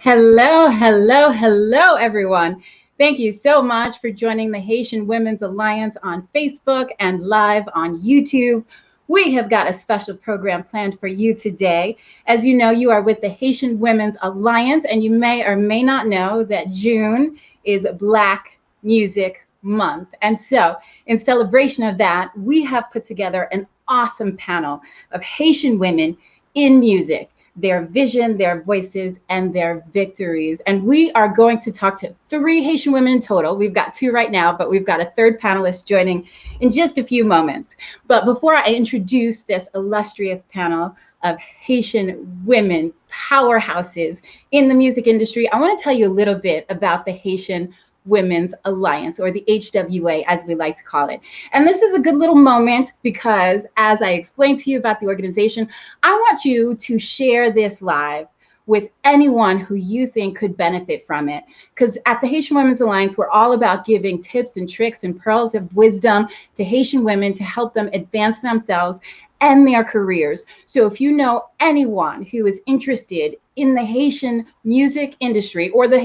Hello, hello, hello, everyone. Thank you so much for joining the Haitian Women's Alliance on Facebook and live on YouTube. We have got a special program planned for you today. As you know, you are with the Haitian Women's Alliance, and you may or may not know that June is Black Music Month. And so, in celebration of that, we have put together an awesome panel of Haitian women in music, their vision, their voices, and their victories. And we are going to talk to 3 Haitian women in total. We've got 2 right now, but we've got a 3rd panelist joining in just a few moments. But before I introduce this illustrious panel of Haitian women powerhouses in the music industry, I want to tell you a little bit about the Haitian Women's Alliance, or the HWA as we like to call it. And this is a good little moment because as I explained to you about the organization, I want you to share this live with anyone who you think could benefit from it. Because at the Haitian Women's Alliance, we're all about giving tips and tricks and pearls of wisdom to Haitian women to help them advance themselves and their careers. So if you know anyone who is interested in the Haitian music industry or the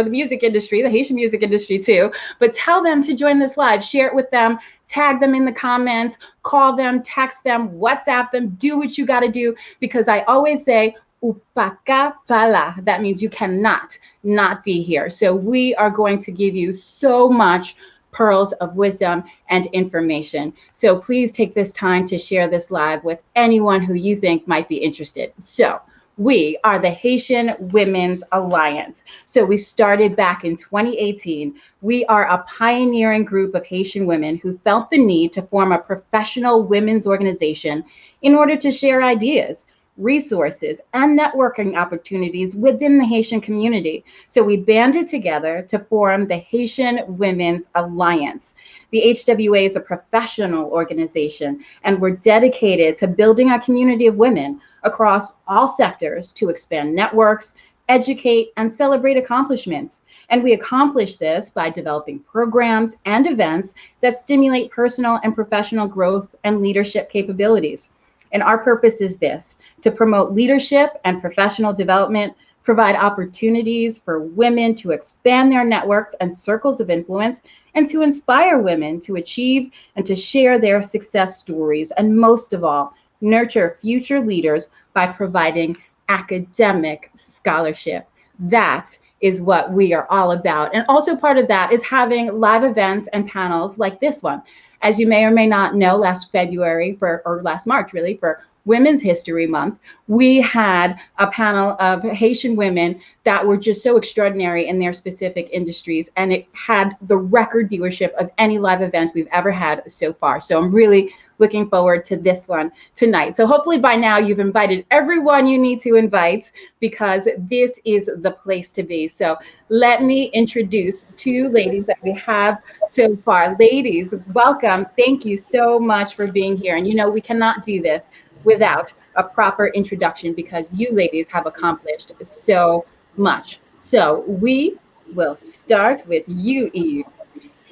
music industry, the Haitian music industry too, but tell them to join this live, share it with them, tag them in the comments, call them, text them, WhatsApp them, do what you got to do, because I always say, upaka pala. That means you cannot not be here. So we are going to give you so much pearls of wisdom and information. So please take this time to share this live with anyone who you think might be interested. So we are the Haitian Women's Alliance. So we started back in 2018. We are a pioneering group of Haitian women who felt the need to form a professional women's organization in order to share ideas, resources, and networking opportunities within the Haitian community. So we banded together to form the Haitian Women's Alliance. The HWA is a professional organization, and we're dedicated to building a community of women across all sectors to expand networks, educate, and celebrate accomplishments. And we accomplish this by developing programs and events that stimulate personal and professional growth and leadership capabilities. And our purpose is this: to promote leadership and professional development, provide opportunities for women to expand their networks and circles of influence, and to inspire women to achieve and to share their success stories. And most of all, nurture future leaders by providing academic scholarship. That is what we are all about. And also part of that is having live events and panels like this one. As you may or may not know, last March, really, for Women's History Month, we had a panel of Haitian women that were just so extraordinary in their specific industries, and it had the record viewership of any live event we've ever had so far. So I'm really looking forward to this one tonight. So hopefully by now you've invited everyone you need to invite, because this is the place to be. So let me introduce 2 ladies that we have so far. Ladies, welcome. Thank you so much for being here. And you know, we cannot do this without a proper introduction, because you ladies have accomplished so much. So we will start with you, Eve.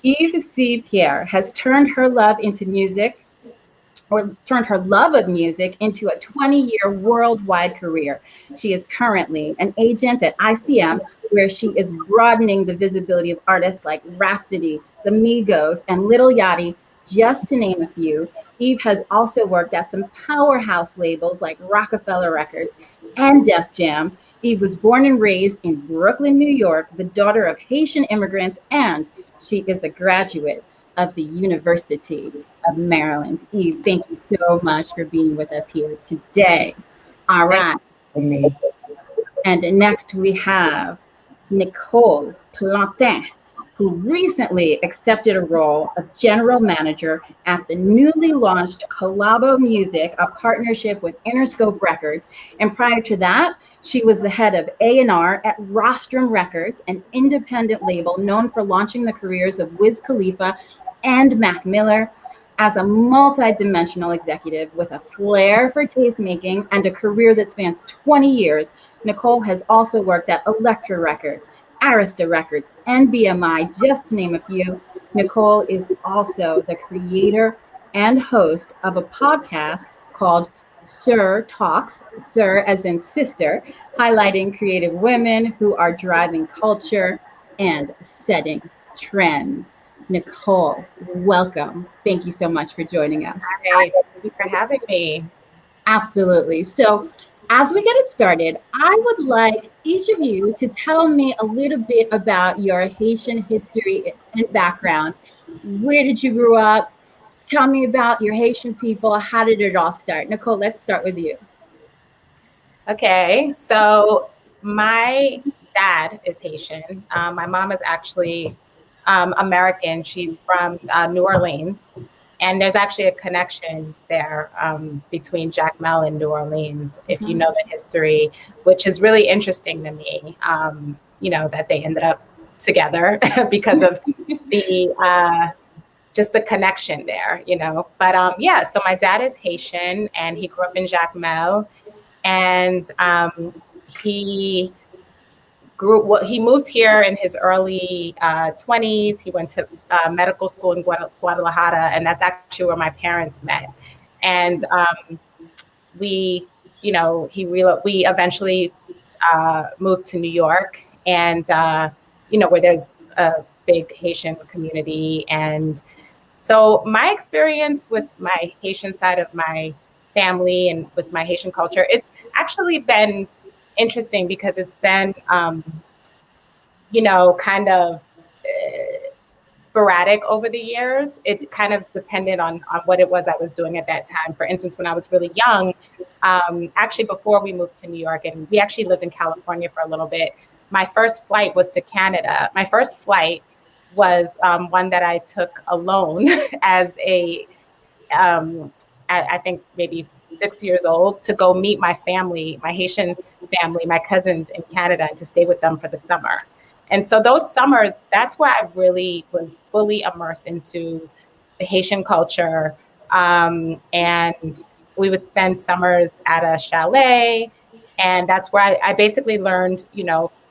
Eve C. Pierre has turned her love of music into a 20-year worldwide career. She is currently an agent at ICM, where she is broadening the visibility of artists like Rhapsody, the Migos, and Lil Yachty, just to name a few. Eve has also worked at some powerhouse labels like Rockefeller Records and Def Jam. Eve was born and raised in Brooklyn, New York, the daughter of Haitian immigrants, and she is a graduate of the University of Maryland. Eve, thank you so much for being with us here today. All right. And next we have Nicole Plantin, who recently accepted a role of general manager at the newly launched Collabo Music, a partnership with Interscope Records. And prior to that, she was the head of A&R at Rostrum Records, an independent label known for launching the careers of Wiz Khalifa and Mac Miller. As a multi-dimensional executive with a flair for tastemaking and a career that spans 20 years, Nicole has also worked at Elektra Records, Arista Records, and BMI, just to name a few. Nicole is also the creator and host of a podcast called Sir Talks, Sir as in sister, highlighting creative women who are driving culture and setting trends. Nicole, welcome. Thank you so much for joining us. Hi, thank you for having me. Absolutely. So, as we get it started, I would like each of you to tell me a little bit about your Haitian history and background. Where did you grow up? Tell me about your Haitian people. How did it all start? Nicole, let's start with you. Okay, so my dad is Haitian. My mom is actually American. She's from New Orleans, and there's actually a connection there between Jacmel and New Orleans, if you know the history, which is really interesting to me. That they ended up together because of the just the connection there. But yeah, so my dad is Haitian, and he grew up in Jacmel. And he he moved here in his early 20s. He went to medical school in Guadalajara, and that's actually where my parents met. And we eventually moved to New York, and where there's a big Haitian community. And so my experience with my Haitian side of my family and with my Haitian culture, it's actually been interesting because it's been, kind of sporadic over the years. It kind of depended on what it was I was doing at that time. For instance, when I was really young, actually before we moved to New York, and we actually lived in California for a little bit, my first flight was to Canada. My first flight was one that I took alone as I think maybe 6 years old, to go meet my family, my Haitian family, my cousins in Canada, and to stay with them for the summer. And so those summers, that's where I really was fully immersed into the Haitian culture. And we would spend summers at a chalet. And that's where I basically learned,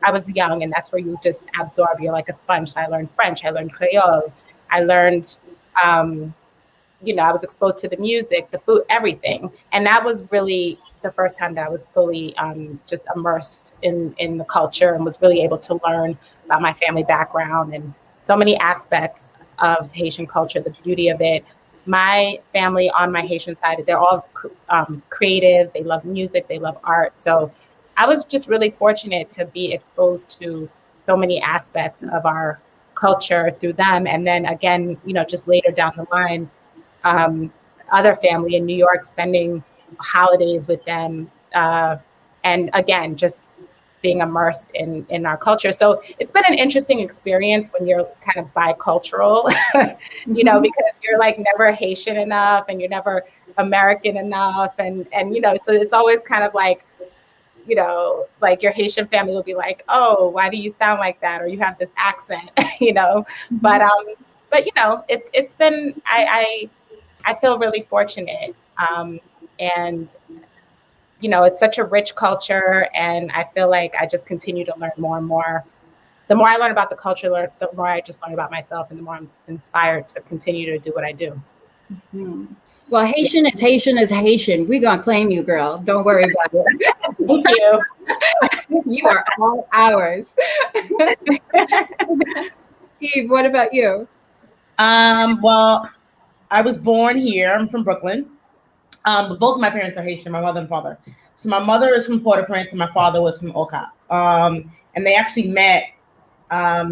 I was young, and that's where you just absorb. You're like a sponge. So I learned French, I learned Creole, I learned, I was exposed to the music, the food, everything. And that was really the first time that I was fully just immersed in the culture, and was really able to learn about my family background and so many aspects of Haitian culture, the beauty of it. My family on my Haitian side, they're all creatives. They love music, they love art. So I was just really fortunate to be exposed to so many aspects of our culture through them. And then again, just later down the line, other family in New York, spending holidays with them. And again, just being immersed in our culture. So it's been an interesting experience when you're kind of bicultural, because you're like never Haitian enough, and you're never American enough. And so it's always kind of like, like your Haitian family will be like, oh, why do you sound like that? Or you have this accent, but it's been, I feel really fortunate. And it's such a rich culture, and I feel like I just continue to learn more and more. The more I learn about the culture, the more I just learn about myself, and the more I'm inspired to continue to do what I do. Mm-hmm. Well, Haitian is Haitian is Haitian. We're going to claim you, girl. Don't worry about it. Thank you. You are all ours. Eve, what about you? Well, I was born here. I'm from Brooklyn. But both of my parents are Haitian, my mother and father. So my mother is from Port-au-Prince and my father was from Oka. And they actually met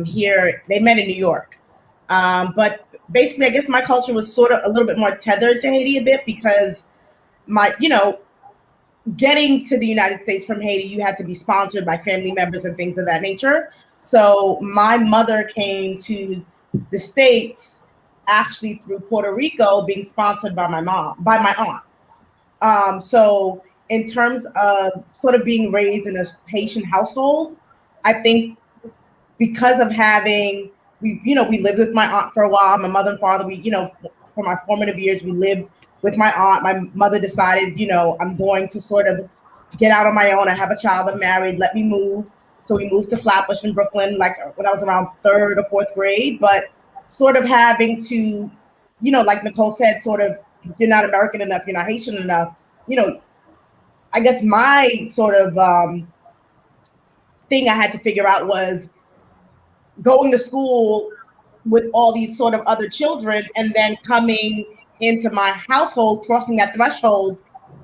here. They met in New York. But basically, I guess my culture was sort of a little bit more tethered to Haiti a bit, because getting to the United States from Haiti, you had to be sponsored by family members and things of that nature. So my mother came to the States actually through Puerto Rico, being sponsored by my aunt. So in terms of sort of being raised in a Haitian household, I think because of we lived with my aunt for a while. My mother and father, for my formative years, we lived with my aunt. My mother decided, I'm going to sort of get out on my own. I have a child, I'm married, let me move. So we moved to Flatbush in Brooklyn, like when I was around 3rd or 4th grade, but sort of having to, like Nicole said, sort of, you're not American enough, you're not Haitian enough, I guess my sort of thing I had to figure out was going to school with all these sort of other children and then coming into my household, crossing that threshold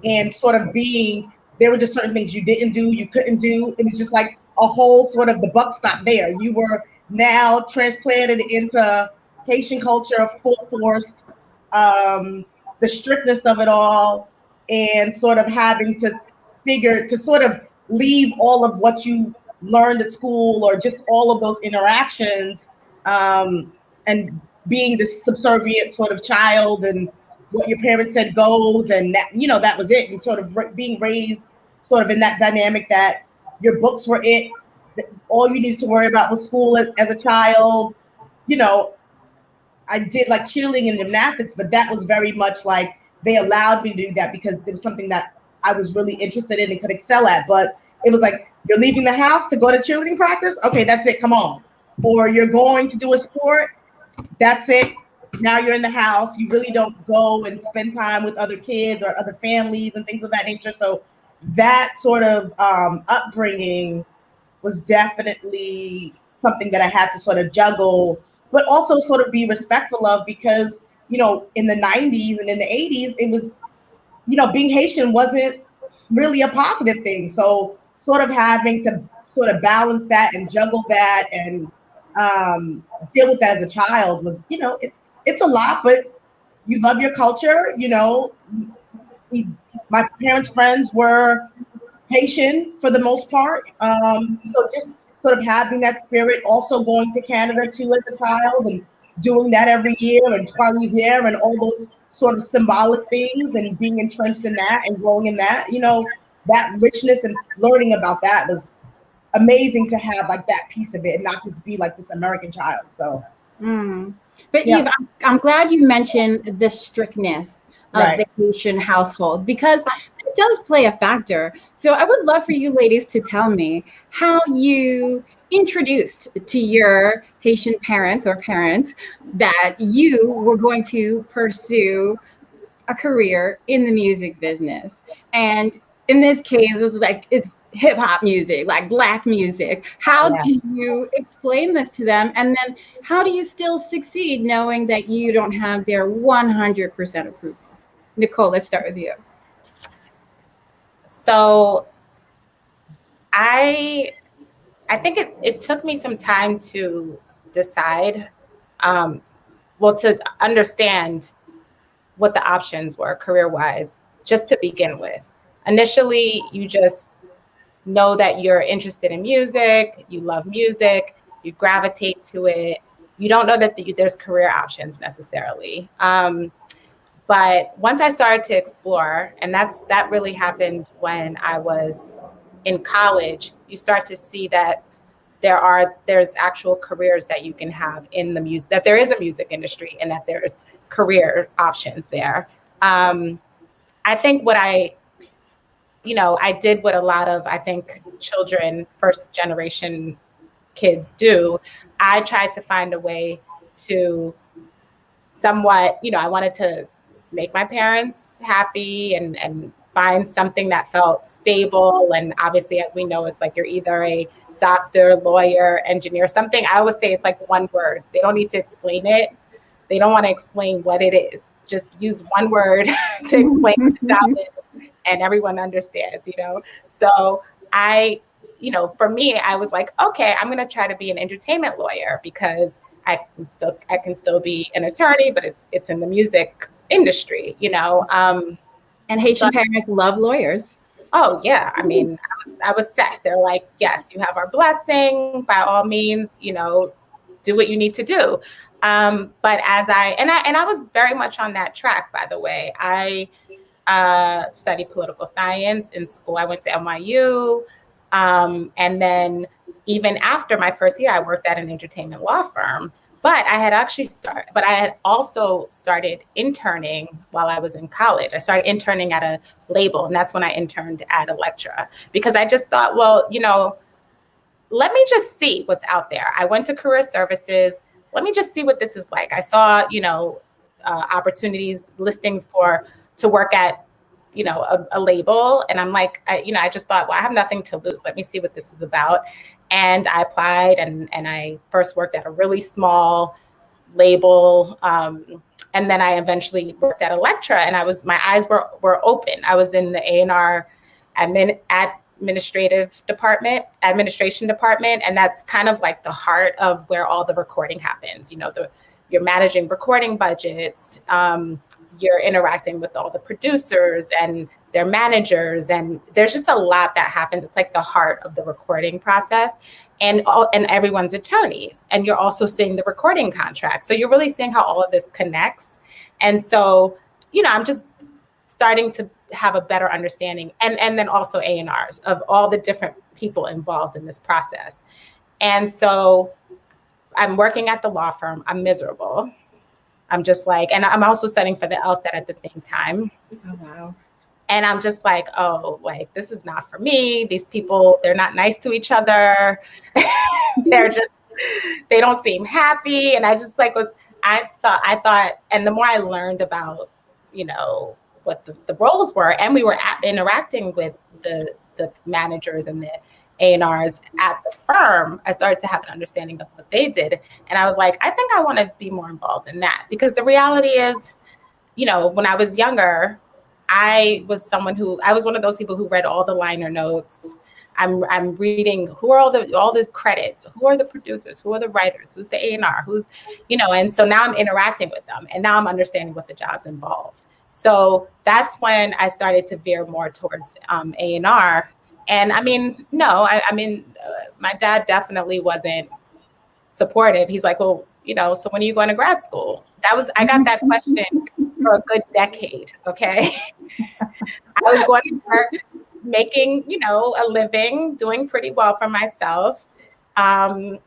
and sort of being, there were just certain things you didn't do, you couldn't do. It was just like a whole sort of the buck stopped there. You were now transplanted into Haitian culture, full force, the strictness of it all, and sort of having to sort of leave all of what you learned at school or just all of those interactions, and being this subservient sort of child, and what your parents said goes, and that, that was it, and sort of being raised sort of in that dynamic that your books were it, that all you needed to worry about was school as a child. I did like cheerleading and gymnastics, but that was very much like they allowed me to do that because it was something that I was really interested in and could excel at. But it was like, you're leaving the house to go to cheerleading practice? Okay, that's it, come on. Or you're going to do a sport? That's it. Now you're in the house. You really don't go and spend time with other kids or other families and things of that nature. So that sort of upbringing was definitely something that I had to sort of juggle, but also sort of be respectful of, because, in the 90s and in the 80s, it was, being Haitian wasn't really a positive thing. So sort of having to sort of balance that and juggle that and deal with that as a child was, it's a lot, but you love your culture. My parents' friends were Haitian for the most part. So just sort of having that spirit, also going to Canada too as a child and doing that every year, and Trois Rivières and all those sort of symbolic things, and being entrenched in that and growing in that, that richness and learning about that was amazing to have, like, that piece of it and not just be like this American child. So. But yeah. Eve, I'm glad you mentioned the strictness of the Haitian household, because it does play a factor. So I would love for you ladies to tell me how you introduced to your Haitian parents that you were going to pursue a career in the music business. And in this case, it's hip hop music, like Black music. How do you explain this to them? And then how do you still succeed knowing that you don't have their 100% approval? Nicole, let's start with you. So I think it took me some time to decide, to understand what the options were career-wise, just to begin with. Initially, you just know that you're interested in music, you love music, you gravitate to it. You don't know that there's career options necessarily. But once I started to explore, and that really happened when I was in college, you start to see that there's actual careers that you can have in the music, that there is a music industry, and that there's career options there. I think what I did what a lot of, I think, children, first generation kids do. I tried to find a way to somewhat, I wanted to make my parents happy and find something that felt stable. And obviously, as we know, it's like you're either a doctor, lawyer, engineer, something. I always say it's like one word. They don't need to explain it. They don't want to explain what it is. Just use one word to explain what the job is, and everyone understands, So for me, I was like, okay, I'm going to try to be an entertainment lawyer, because I can still be an attorney, but it's in the music industry, And Haitian parents love lawyers. Oh yeah, I mean, I was set. They're like, yes, you have our blessing. By all means, do what you need to do. But as I was very much on that track. By the way, I studied political science in school. I went to NYU, and then even after my first year, I worked at an entertainment law firm. But I had also started interning while I was in college. I started interning at a label, and that's when I interned at Elektra, because I just thought, well, let me just see what's out there. I went to career services. Let me just see what this is like. I saw, opportunities, listings to work at a label. And I'm like, I just thought, well, I have nothing to lose. Let me see what this is about. And I applied, and I first worked at a really small label. And then I eventually worked at Elektra, and my eyes were open. I was in the A&R administration department. And that's kind of like the heart of where all the recording happens. You're managing recording budgets. You're interacting with all the producers and their managers. And there's just a lot that happens. It's like the heart of the recording process, and everyone's attorneys. And you're also seeing the recording contract. So you're really seeing how all of this connects. And so, I'm just starting to have a better understanding, and then also A&Rs of all the different people involved in this process. And so I'm working at the law firm. I'm miserable. I'm just like, and I'm also studying for the LSAT at the same time. Oh, wow. And I'm just like, oh, like, this is not for me. These people, they're not nice to each other. They don't seem happy. And I just like, I thought, and the more I learned about, what the roles were, and we were interacting with the managers and the A&Rs at the firm, I started to have an understanding of what they did. And I was like, I think I want to be more involved in that, because the reality is, when I was younger, I was one of those people who read all the liner notes. I'm reading who are all the credits, who are the producers, who are the writers, who's the A&R, and so now I'm interacting with them, and now I'm understanding what the jobs involve. So that's when I started to veer more towards A&R. And my dad definitely wasn't supportive. He's like, well, so when are you going to grad school? I got that question for a good decade. Okay. I was going to work, making, a living, doing pretty well for myself. But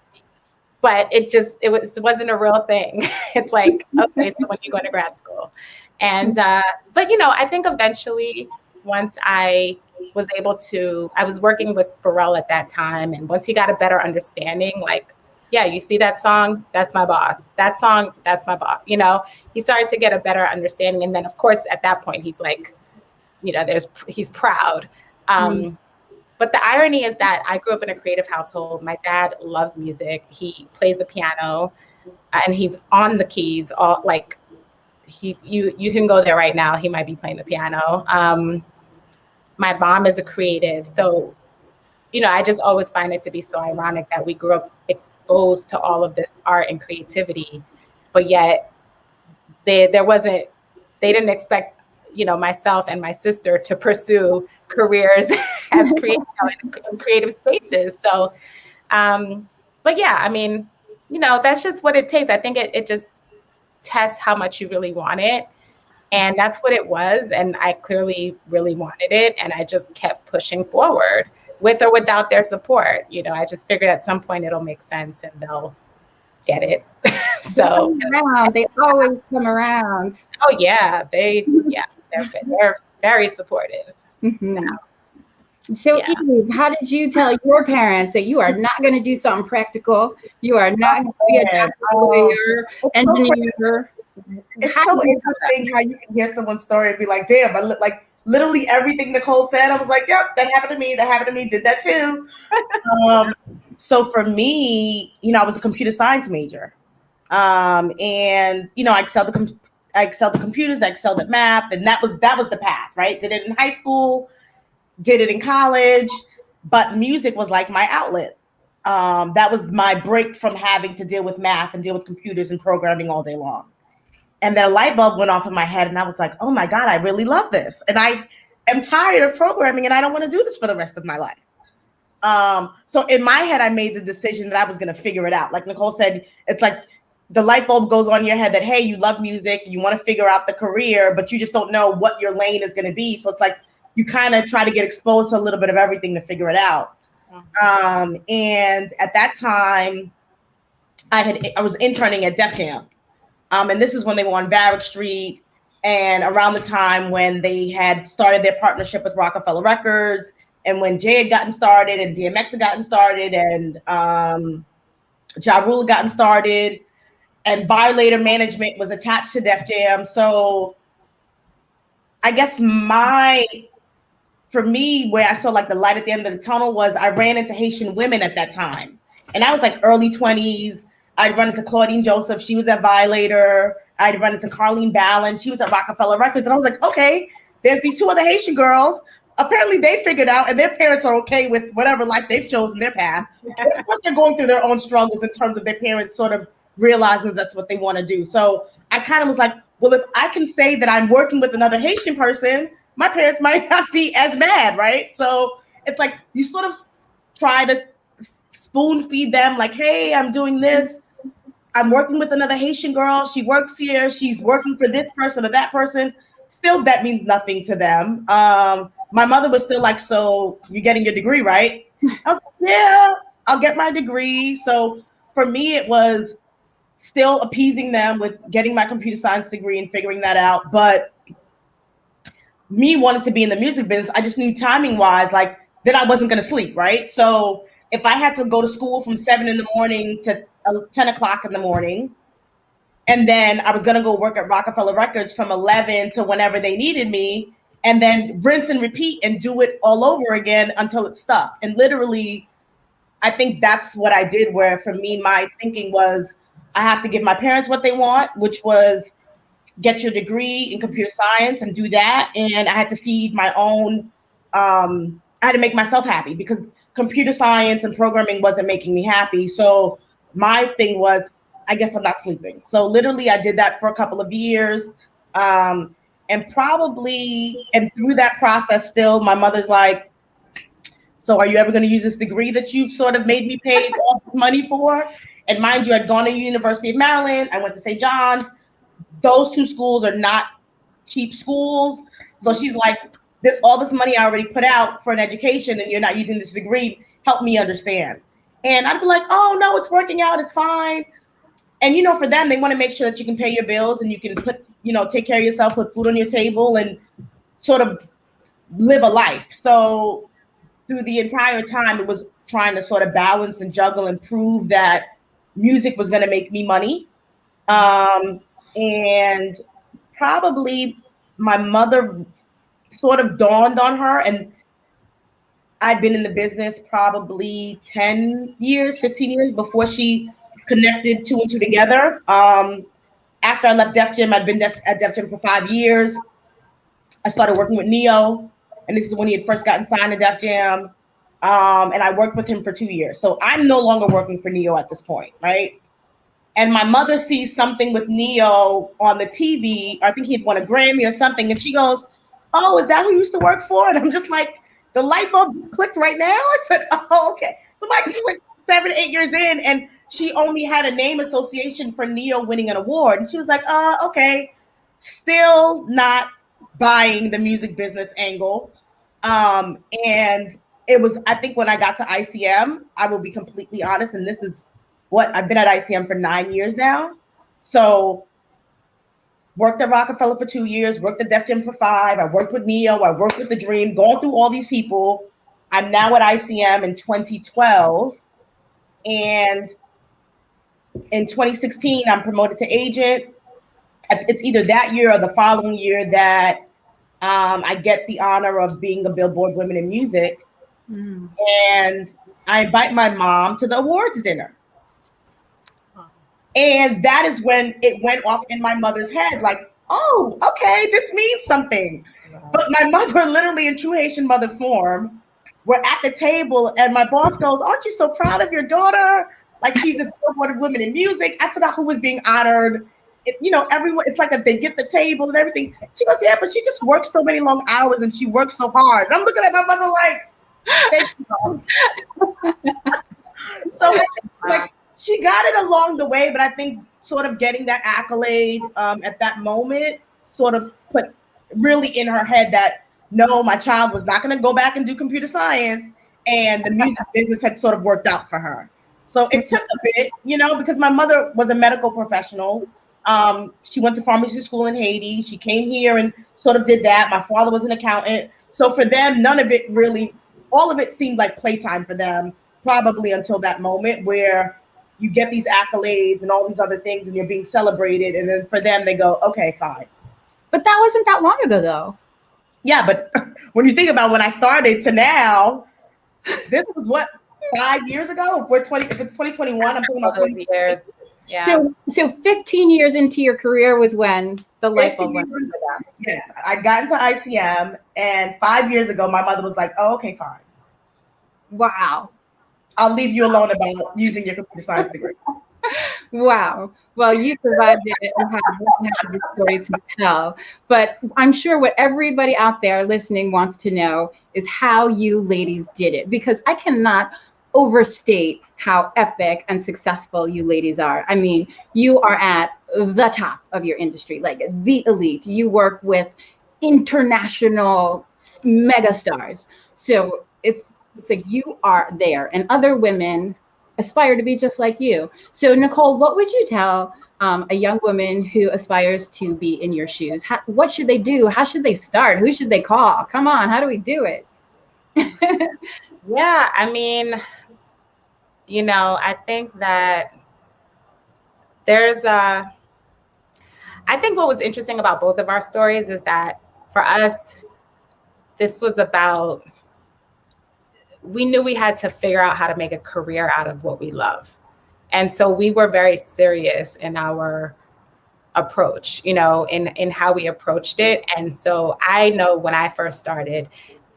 it wasn't a real thing. It's like, okay, so when are you going to grad school? And, but, I think eventually, once I was working with Pharrell at that time. And once he got a better understanding, like, yeah, you see that song, that's my boss. That song, that's my boss. He started to get a better understanding. And then, of course, at that point, he's like, he's proud. But the irony is that I grew up in a creative household. My dad loves music. He plays the piano, and he's on the keys. All like, you can go there right now. He might be playing the piano. My mom is a creative, so I just always find it to be so ironic that we grew up exposed to all of this art and creativity, but yet they didn't expect myself and my sister to pursue careers as in creative spaces. So, but yeah, that's just what it takes. I think it just tests how much you really want it. And that's what it was. And I clearly really wanted it. And I just kept pushing forward with or without their support. I just figured at some point it'll make sense and they'll get it. So they always come around. Oh yeah. They're very supportive. Mm-hmm. Now. So yeah. Eve, how did you tell your parents that you are not going to do something practical? You are not going to be a doctor, lawyer, engineer. It's so interesting how you can hear someone's story and be like, damn, like literally everything Nicole said, I was like, yep, that happened to me, did that too. So for me, I was a computer science major. And I excelled the computers, I excelled at math, and that was the path, right? Did it in high school, did it in college, but music was like my outlet. That was my break from having to deal with math and deal with computers and programming all day long. And then a light bulb went off in my head and I was like, oh my God, I really love this. And I am tired of programming and I don't want to do this for the rest of my life. So in my head, I made the decision that I was going to figure it out. Like Nicole said, it's like the light bulb goes on in your head that, hey, you love music, you want to figure out the career, but you just don't know what your lane is going to be. So it's like you kind of try to get exposed to a little bit of everything to figure it out. And at that time, I was interning at Def Jam. And this is when they were on Varick Street and around the time when they had started their partnership with Rockefeller Records and when Jay had gotten started and DMX had gotten started and Ja Rule had gotten started and Violator Management was attached to Def Jam. So I guess for me, where I saw like the light at the end of the tunnel was I ran into Haitian women at that time. And I was like early 20s. I'd run into Claudine Joseph. She was at Violator. I'd run into Carlene Ballin. She was at Rockefeller Records. And I was like, okay, there's these two other Haitian girls. Apparently they figured out, and their parents are okay with whatever life they've chosen their path. Of course, they're going through their own struggles in terms of their parents sort of realizing that's what they want to do. So I kind of was like, well, if I can say that I'm working with another Haitian person, my parents might not be as mad, right? So it's like you sort of try to spoon feed them like, hey, I'm doing this. I'm working with another Haitian girl. She works here. She's working for this person or that person. Still, that means nothing to them. My mother was still like, so you're getting your degree, right? I was like, yeah, I'll get my degree. So for me, it was still appeasing them with getting my computer science degree and figuring that out. But me wanting to be in the music business, I just knew timing wise, like that I wasn't going to sleep, right? So if I had to go to school from 7 in the morning to 10 o'clock in the morning, and then I was going to go work at Rockefeller Records from 11 to whenever they needed me, and then rinse and repeat and do it all over again until it stuck. And literally, I think that's what I did, where for me, my thinking was I have to give my parents what they want, which was get your degree in computer science and do that. And I had to feed my own, I had to make myself happy because computer science and programming wasn't making me happy. So my thing was, I guess I'm not sleeping. So literally I did that for a couple of years. And through that process still, my mother's like, so are you ever going to use this degree that you've sort of made me pay all this money for? And mind you, I'd gone to University of Maryland. I went to St. John's. Those two schools are not cheap schools. So she's like, all this money I already put out for an education and you're not using this degree. Help me understand. And I'd be like, oh, no, it's working out. It's fine. And, for them, they want to make sure that you can pay your bills and you can take care of yourself, put food on your table and sort of live a life. So through the entire time, it was trying to sort of balance and juggle and prove that music was going to make me money. And probably my mother sort of dawned on her, and I'd been in the business probably 10 years, 15 years before she connected two and two together. After I left Def Jam, I'd been at Def Jam for 5 years. I started working with Neo, and this is when he had first gotten signed to Def Jam. And I worked with him for 2 years. So I'm no longer working for Neo at this point, right? And my mother sees something with Neo on the TV. I think he'd won a Grammy or something. And she goes, oh, is that who you used to work for? And I'm just like, the light bulb just clicked right now. I said, oh, okay. So this is like 7, 8 years in. And she only had a name association for Neo winning an award. And she was like, okay. Still not buying the music business angle. And it was, I think when I got to ICM, I will be completely honest, and this is what I've been at ICM for 9 years now. So worked at Rockefeller for 2 years, worked at Def Jam for 5. I worked with Neo. I worked with The Dream, going through all these people. I'm now at ICM in 2012. And in 2016, I'm promoted to agent. It's either that year or the following year that I get the honor of being a Billboard Women in Music. Mm. And I invite my mom to the awards dinner. And that is when it went off in my mother's head, like, oh, okay, this means something. Wow. But my mother, literally in true Haitian mother form, we're at the table and my boss goes, aren't you so proud of your daughter? Like, she's this Billboard Women in Music. I forgot who was being honored. Everyone, it's like they get the table and everything. She goes, yeah, but she just works so many long hours and she works so hard. And I'm looking at my mother like, thank you. So like, she got it along the way, but I think sort of getting that accolade at that moment sort of put really in her head that, no, my child was not going to go back and do computer science, and the music business had sort of worked out for her. So it took a bit, because my mother was a medical professional. She went to pharmacy school in Haiti. She came here and sort of did that. My father was an accountant. So for them, none of it really, all of it seemed like playtime for them, probably until that moment where you get these accolades and all these other things and you're being celebrated. And then for them, they go, okay, fine. But that wasn't that long ago, though. Yeah, but when you think about when I started to now, this was what, 5 years ago? If it's 2021, I'm talking All about those years. Yeah. So 15 years into your career was when the light bulb went on. Yes, I got into ICM, and 5 years ago, my mother was like, "Oh, okay, fine. Wow. I'll leave you alone about using your computer science degree." Wow. Well, you survived it and have the story to tell. But I'm sure what everybody out there listening wants to know is how you ladies did it, because I cannot overstate how epic and successful you ladies are. I mean, you are at the top of your industry, like the elite. You work with international megastars. So it's like you are there, and other women aspire to be just like you. So, Nicole, what would you tell a young woman who aspires to be in your shoes? What should they do? How should they start? Who should they call? Come on, how do we do it? Yeah, I mean, I think that I think what was interesting about both of our stories is that for us, this was about, we knew we had to figure out how to make a career out of what we love. And so we were very serious in our approach, in how we approached it. And so I know when I first started,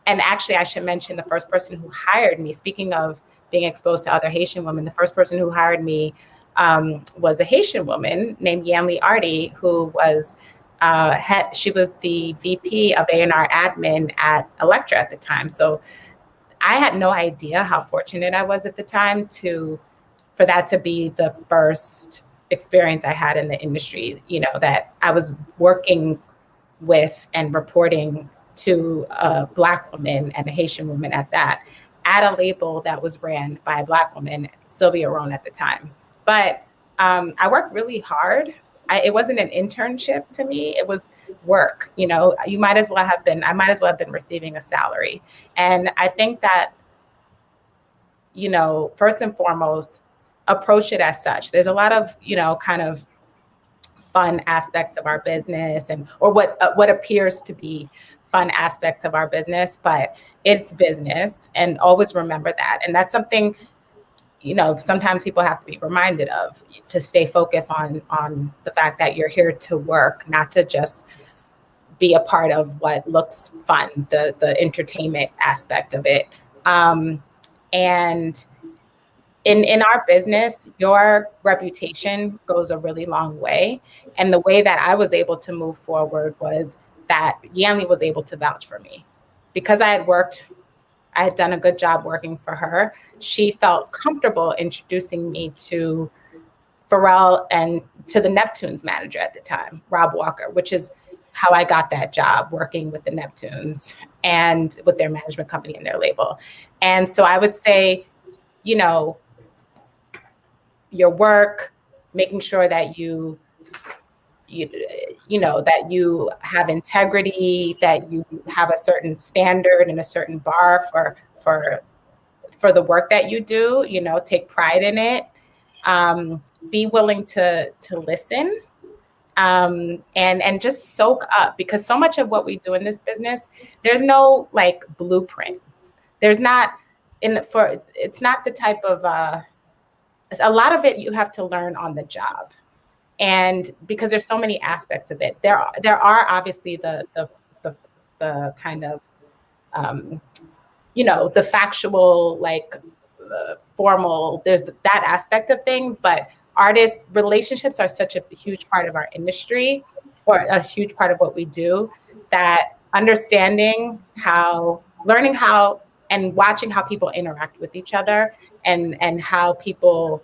and actually I should mention the first person who hired me, speaking of being exposed to other Haitian women, the first person who hired me was a Haitian woman named Yanli Artie, who was, she was the VP of A&R admin at Electra at the time. So I had no idea how fortunate I was at the time for that to be the first experience I had in the industry, that I was working with and reporting to a Black woman and a Haitian woman at that, at a label that was ran by a Black woman, Sylvia Rohn at the time. But I worked really hard. It wasn't an internship to me. It was work. I might as well have been receiving a salary. And I think that, first and foremost, approach it as such. There's a lot of, kind of fun aspects of our business or what appears to be fun aspects of our business, but it's business, and always remember that. And that's something, sometimes people have to be reminded of, to stay focused on the fact that you're here to work, not to just be a part of what looks fun, the entertainment aspect of it. And in our business, your reputation goes a really long way. And the way that I was able to move forward was that Yanli was able to vouch for me. Because I had done a good job working for her, she felt comfortable introducing me to Pharrell and to the Neptunes manager at the time, Rob Walker, which is how I got that job, working with the Neptunes and with their management company and their label. And so I would say, your work, making sure that you that you have integrity, that you have a certain standard and a certain bar for the work that you do, take pride in it, be willing to listen, and just soak up, because so much of what we do in this business, there's no like blueprint. There's not it's not the type of, a lot of it you have to learn on the job. And because there's so many aspects of it, there are obviously the kind of, the factual, like formal, there's that aspect of things, but artist relationships are such a huge part of our industry, or a huge part of what we do, that learning how and watching how people interact with each other, and how people,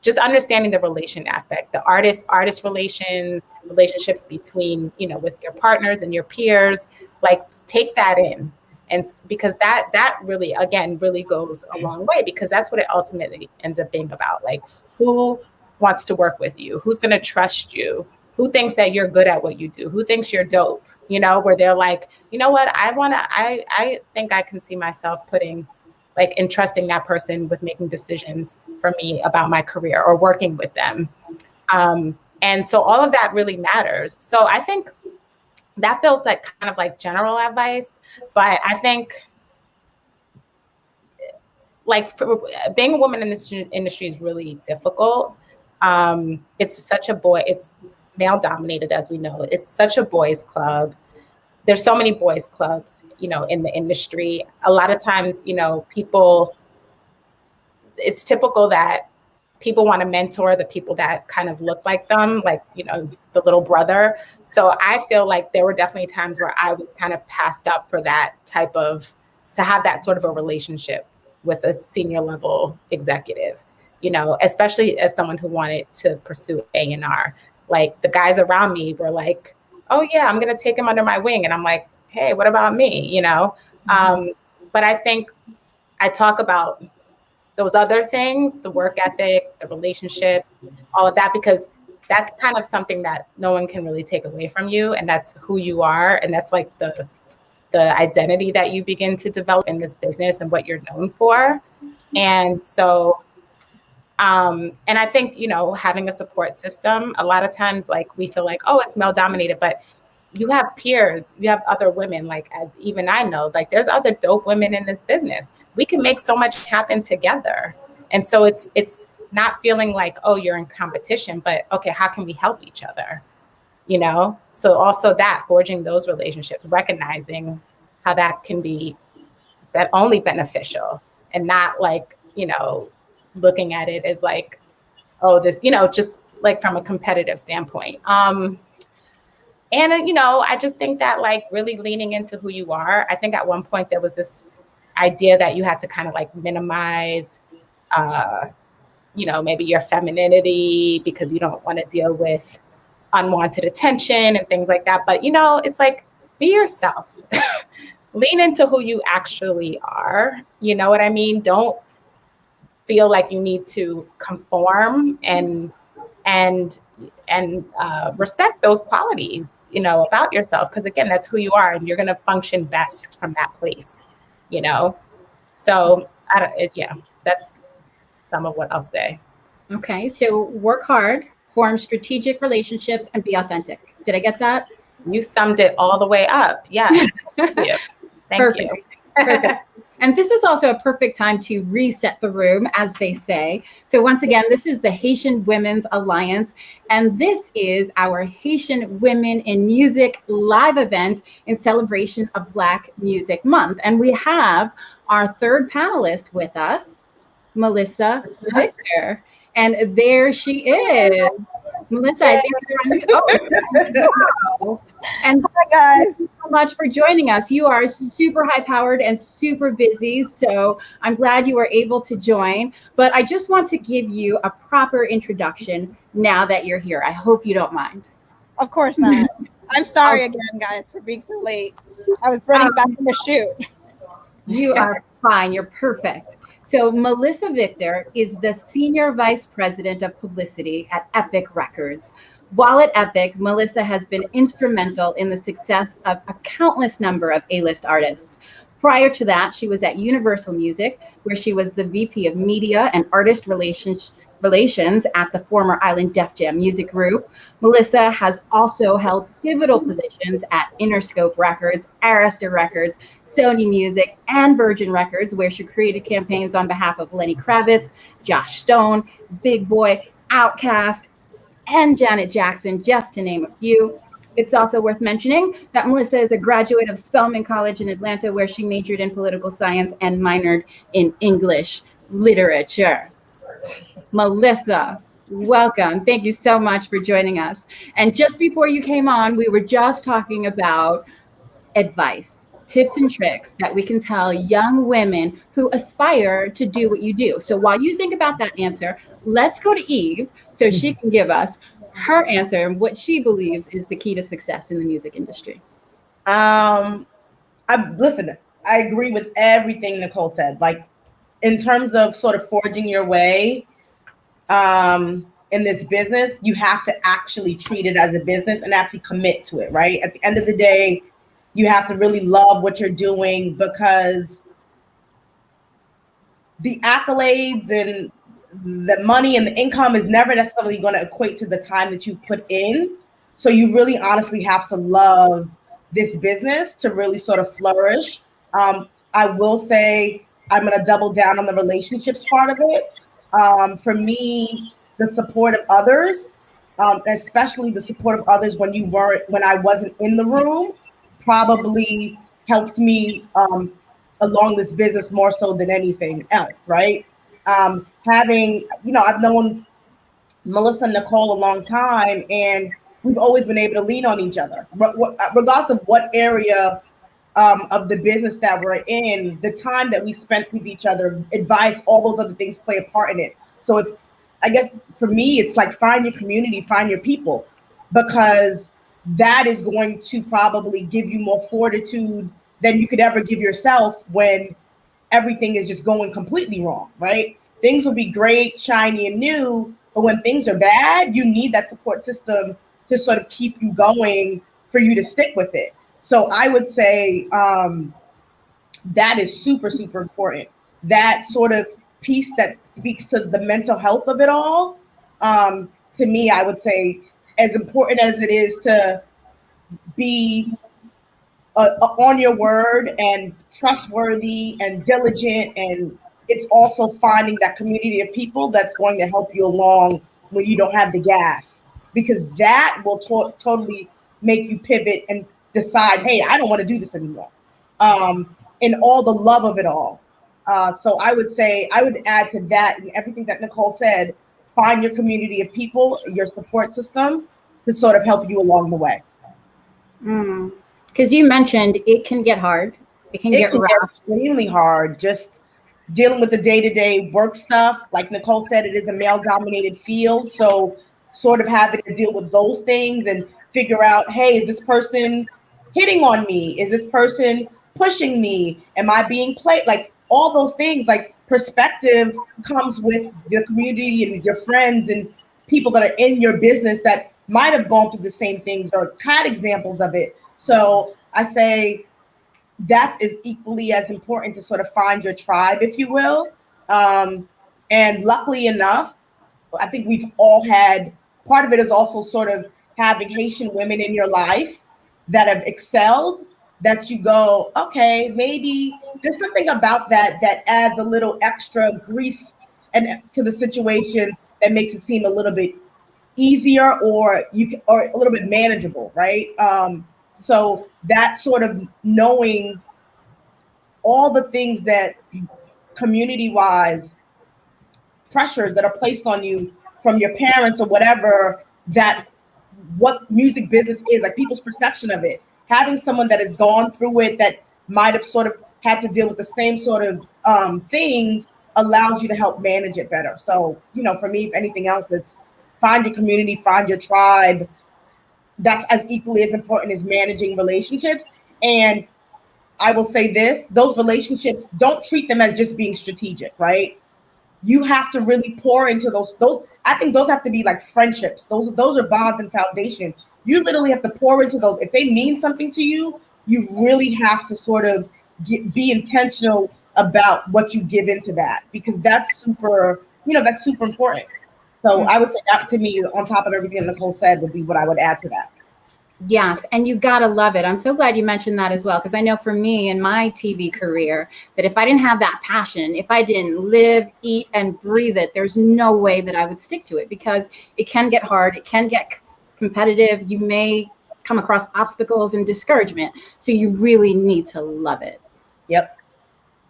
just understanding the relation aspect, the artist relationships between, with your partners and your peers, like take that in. And because that really, again, really goes a long way, because that's what it ultimately ends up being about. Like, who wants to work with you? Who's going to trust you? Who thinks that you're good at what you do? Who thinks you're dope? Where they're like, you know what, I think I can see myself entrusting that person with making decisions for me about my career, or working with them. And so all of that really matters. So I think that feels like kind of like general advice. But I think like being a woman in this industry is really difficult. It's male dominated, as we know. It's such a boys club. There's so many boys clubs, in the industry. A lot of times, it's typical that people want to mentor the people that kind of look like them, like, the little brother. So I feel like there were definitely times where I was kind of passed up for to have that sort of a relationship with a senior level executive, especially as someone who wanted to pursue A&R. Like the guys around me were like, oh yeah, I'm going to take him under my wing. And I'm like, hey, what about me? But I think I talk about those other things, the work ethic, the relationships, all of that, because that's kind of something that no one can really take away from you. And that's who you are. And that's like the identity that you begin to develop in this business and what you're known for. And so, and I think, having a support system, a lot of times, like we feel like, oh, it's male dominated, but you have peers, you have other women, like as even I know, like there's other dope women in this business. We can make so much happen together. And so it's not feeling like, oh, you're in competition, but okay, how can we help each other? So also that forging those relationships, recognizing how that can be that only beneficial and not like, looking at it as like, oh, this, just like from a competitive standpoint. And, I just think that like really leaning into who you are. I think at one point there was this idea that you had to kind of like minimize, maybe your femininity because you don't want to deal with unwanted attention and things like that. But, it's like, be yourself. Lean into who you actually are. You know what I mean? Don't feel like you need to conform and respect those qualities, about yourself. Because again, that's who you are, and you're going to function best from that place, So that's some of what I'll say. Okay, so work hard, form strategic relationships, and be authentic. Did I get that? You summed it all the way up. Yes. Thank you. Perfect. Perfect. And this is also a perfect time to reset the room, as they say. So once again, this is the Haitian Women's Alliance, and this is our Haitian Women in Music live event in celebration of Black Music Month. And we have our third panelist with us, Melissa Victor. And there she is. Melissa, I think and hi guys. Thank you so much for joining us. You are super high powered and super busy, so I'm glad you were able to join. But I just want to give you a proper introduction now that you're here. I hope you don't mind. Of course not. I'm sorry again, guys, for being so late. I was running back from the shoot. You are fine. You're perfect. So Melissa Victor is the Senior Vice President of Publicity at Epic Records. While at Epic, Melissa has been instrumental in the success of a countless number of A-list artists. Prior to that, she was at Universal Music, where she was the VP of Media and Artist Relations at the former Island Def Jam Music Group. Melissa has also held pivotal positions at Interscope Records, Arista Records, Sony Music, and Virgin Records, where she created campaigns on behalf of Lenny Kravitz, Josh Stone, Big Boy, Outkast, and Janet Jackson, just to name a few. It's also worth mentioning that Melissa is a graduate of Spelman College in Atlanta, where she majored in political science and minored in English literature. Melissa, welcome. Thank you so much for joining us. And just before you came on, we were just talking about advice, tips and tricks that we can tell young women who aspire to do what you do. So while you think about that answer, let's go to Eve so she can give us her answer and what she believes is the key to success in the music industry. Listen, I agree with everything Nicole said. Like, in terms of sort of forging your way in this business, you have to actually treat it as a business and actually commit to it, right? At the end of the day, you have to really love what you're doing, because the accolades and the money and the income is never necessarily going to equate to the time that you put in. So you really honestly have to love this business to really sort of flourish. I will say I'm going to double down on the relationships part of it. For me, the support of others, especially the support of others when I wasn't in the room, probably helped me along this business more so than anything else, right? I've known Melissa and Nicole a long time, and we've always been able to lean on each other, regardless of what area of the business that we're in. The time that we spent with each other, advice, all those other things play a part in it. So I guess for me, it's like find your community, find your people, because that is going to probably give you more fortitude than you could ever give yourself when everything is just going completely wrong, right? Things will be great, shiny, and new, but when things are bad, you need that support system to sort of keep you going, for you to stick with it. So I would say that is super, super important. That sort of piece that speaks to the mental health of it all, to me, I would say, as important as it is to be on your word and trustworthy and diligent, and it's also finding that community of people that's going to help you along when you don't have the gas, because that will totally make you pivot and decide, hey, I don't want to do this anymore, and all the love of it all. So I would say, I would add to that and everything that Nicole said, find your community of people, your support system, to sort of help you along the way. Because you mentioned it can get hard. It can get rough. Extremely hard. Just dealing with the day-to-day work stuff. Like Nicole said, it is a male-dominated field. So sort of having to deal with those things and figure out, hey, is this person hitting on me? Is this person pushing me? Am I being played? Like all those things, like perspective comes with your community and your friends and people that are in your business that might have gone through the same things or had examples of it. So I say that's is equally as important to sort of find your tribe, if you will. And luckily enough, I think we've all had, part of it is also sort of having Haitian women in your life that have excelled, that you go, okay, maybe there's something about that adds a little extra grease and to the situation that makes it seem a little bit easier or a little bit manageable, right? So that sort of knowing all the things that community-wise pressures that are placed on you from your parents or whatever, that what music business is, like people's perception of it, having someone that has gone through it, that might have sort of had to deal with the same sort of things, allows you to help manage it better. So, for me, if anything else, it's find your community, find your tribe. That's as equally as important as managing relationships. And I will say this, those relationships, don't treat them as just being strategic, right? You have to really pour into those. I think those have to be like friendships. Those are bonds and foundations. You literally have to pour into those. If they mean something to you, you really have to sort of be intentional about what you give into that, because that's super important. So I would say that, to me, on top of everything Nicole said, would be what I would add to that. Yes, and you gotta love it. I'm so glad you mentioned that as well, because I know for me in my TV career that if I didn't have that passion, if I didn't live, eat, and breathe it, there's no way that I would stick to it, because it can get hard, it can get competitive. You may come across obstacles and discouragement, so you really need to love it. Yep.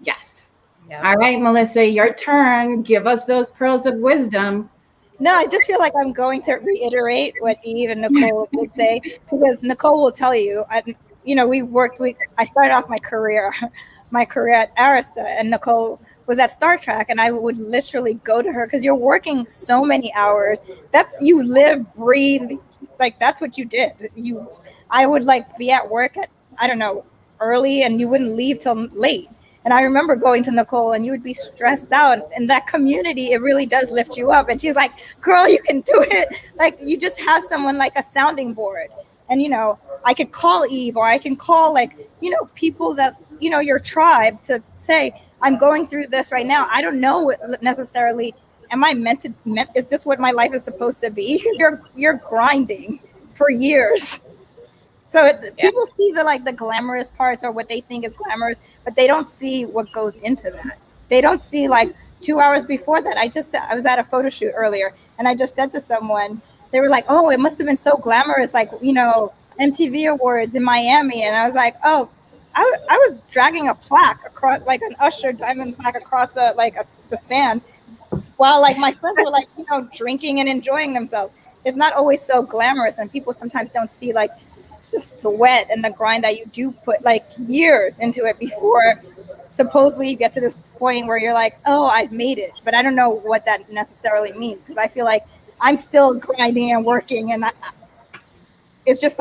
Yes. Yep. All right, Melissa, your turn. Give us those pearls of wisdom. No, I just feel like I'm going to reiterate what Eve and Nicole did say, because Nicole will tell you, I started off my career at Arista, and Nicole was at Star Trek, and I would literally go to her, because you're working so many hours that you live, breathe, like that's what you did. I would like be at work at, I don't know, early, and you wouldn't leave till late. And I remember going to Nicole, and you would be stressed out. And that community, it really does lift you up. And she's like, girl, you can do it. Like, you just have someone like a sounding board. And, I could call Eve, or I can call people that, your tribe, to say, I'm going through this right now. I don't know necessarily, am I is this what my life is supposed to be? You're grinding for years. So people see the glamorous parts or what they think is glamorous, but they don't see what goes into that. They don't see 2 hours before that. I was at a photo shoot earlier, and I just said to someone, they were like, "Oh, it must have been so glamorous, MTV Awards in Miami." And I was like, "Oh, I was dragging a plaque across, like an Usher diamond plaque across the sand, while my friends were drinking and enjoying themselves." It's not always so glamorous, and people sometimes don't see the sweat and the grind that you do put years into it before supposedly you get to this point where you're like, "Oh, I've made it." But I don't know what that necessarily means, because I feel like I'm still grinding and working, and it's just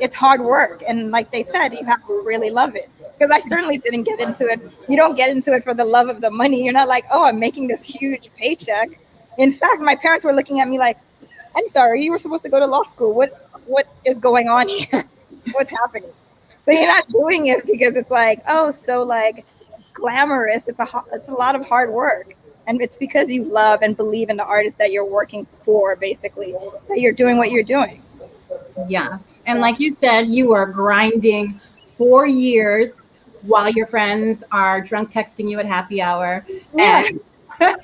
it's hard work. And like they said, you have to really love it, because I certainly didn't get into it. You don't get into it for the love of the money. You're not like, "Oh, I'm making this huge paycheck." In fact, my parents were looking at me like, "I'm sorry, you were supposed to go to law school. What is going on here? What's happening?" So you're not doing it because it's glamorous. It's a lot of hard work, and it's because you love and believe in the artist that you're working for, basically, that you're doing what you're doing. Yeah. And like you said, you are grinding 4 years while your friends are drunk texting you at happy hour. Yeah. And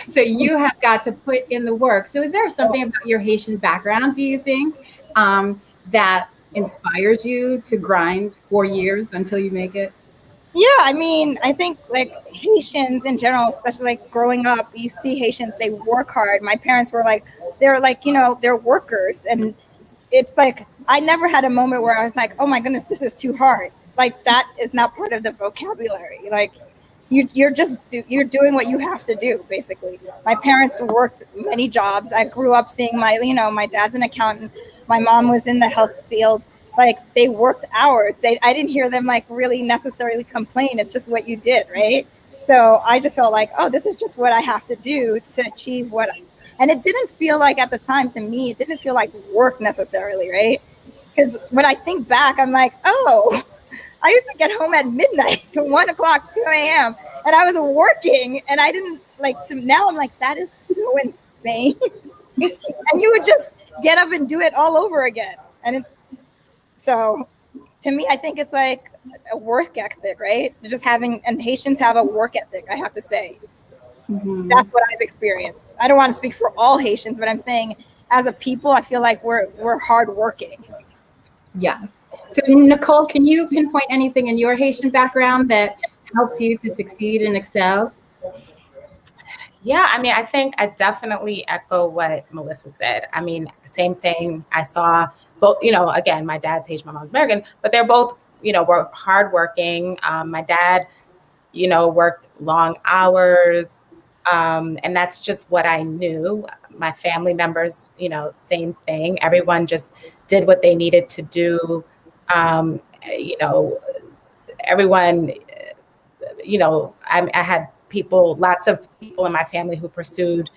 so you have got to put in the work. So is there something about your Haitian background, do you think, that inspires you to grind 4 years until you make it? Yeah, I mean, I think Haitians in general, especially growing up, you see Haitians, they work hard. My parents were they're workers, and it's I never had a moment where I was like, "Oh my goodness, this is too hard." That is not part of the vocabulary. You're doing what you have to do, basically. My parents worked many jobs. I grew up seeing my dad's an accountant. My mom was in the health field. They worked hours. I didn't hear them really necessarily complain. It's just what you did, right? So I just felt oh, this is just what I have to do to achieve and it didn't feel at the time, to me, it didn't feel like work necessarily, right? Because when I think back, I'm like, oh, I used to get home at midnight, 1 o'clock, 2 a.m. and I was working, and I didn't now I'm like, that is so insane. And you would just get up and do it all over again. So to me, I think it's a work ethic, right? And Haitians have a work ethic, I have to say. Mm-hmm. That's what I've experienced. I don't want to speak for all Haitians, but I'm saying as a people, I feel like we're hardworking. Yes. So Nicole, can you pinpoint anything in your Haitian background that helps you to succeed and excel? Yeah, I mean, I think I definitely echo what Melissa said. I mean, same thing. I saw both, again, my dad's Haitian, my mom's American, but they're both, were hardworking. My dad, worked long hours. And that's just what I knew. My family members, same thing. Everyone just did what they needed to do. Everyone, I had lots of people in my family who pursued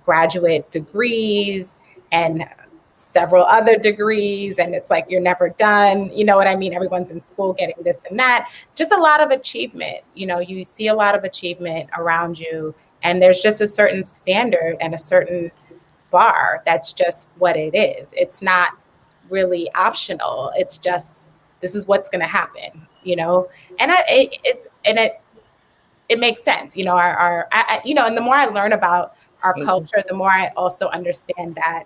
graduate degrees and several other degrees, and it's you're never done. You know what I mean? Everyone's in school getting this and that. Just a lot of achievement. You see a lot of achievement around you, and there's just a certain standard and a certain bar. That's just what it is. It's not really optional. It's just, this is what's going to happen. And it makes sense. And the more I learn about our culture, the more I also understand that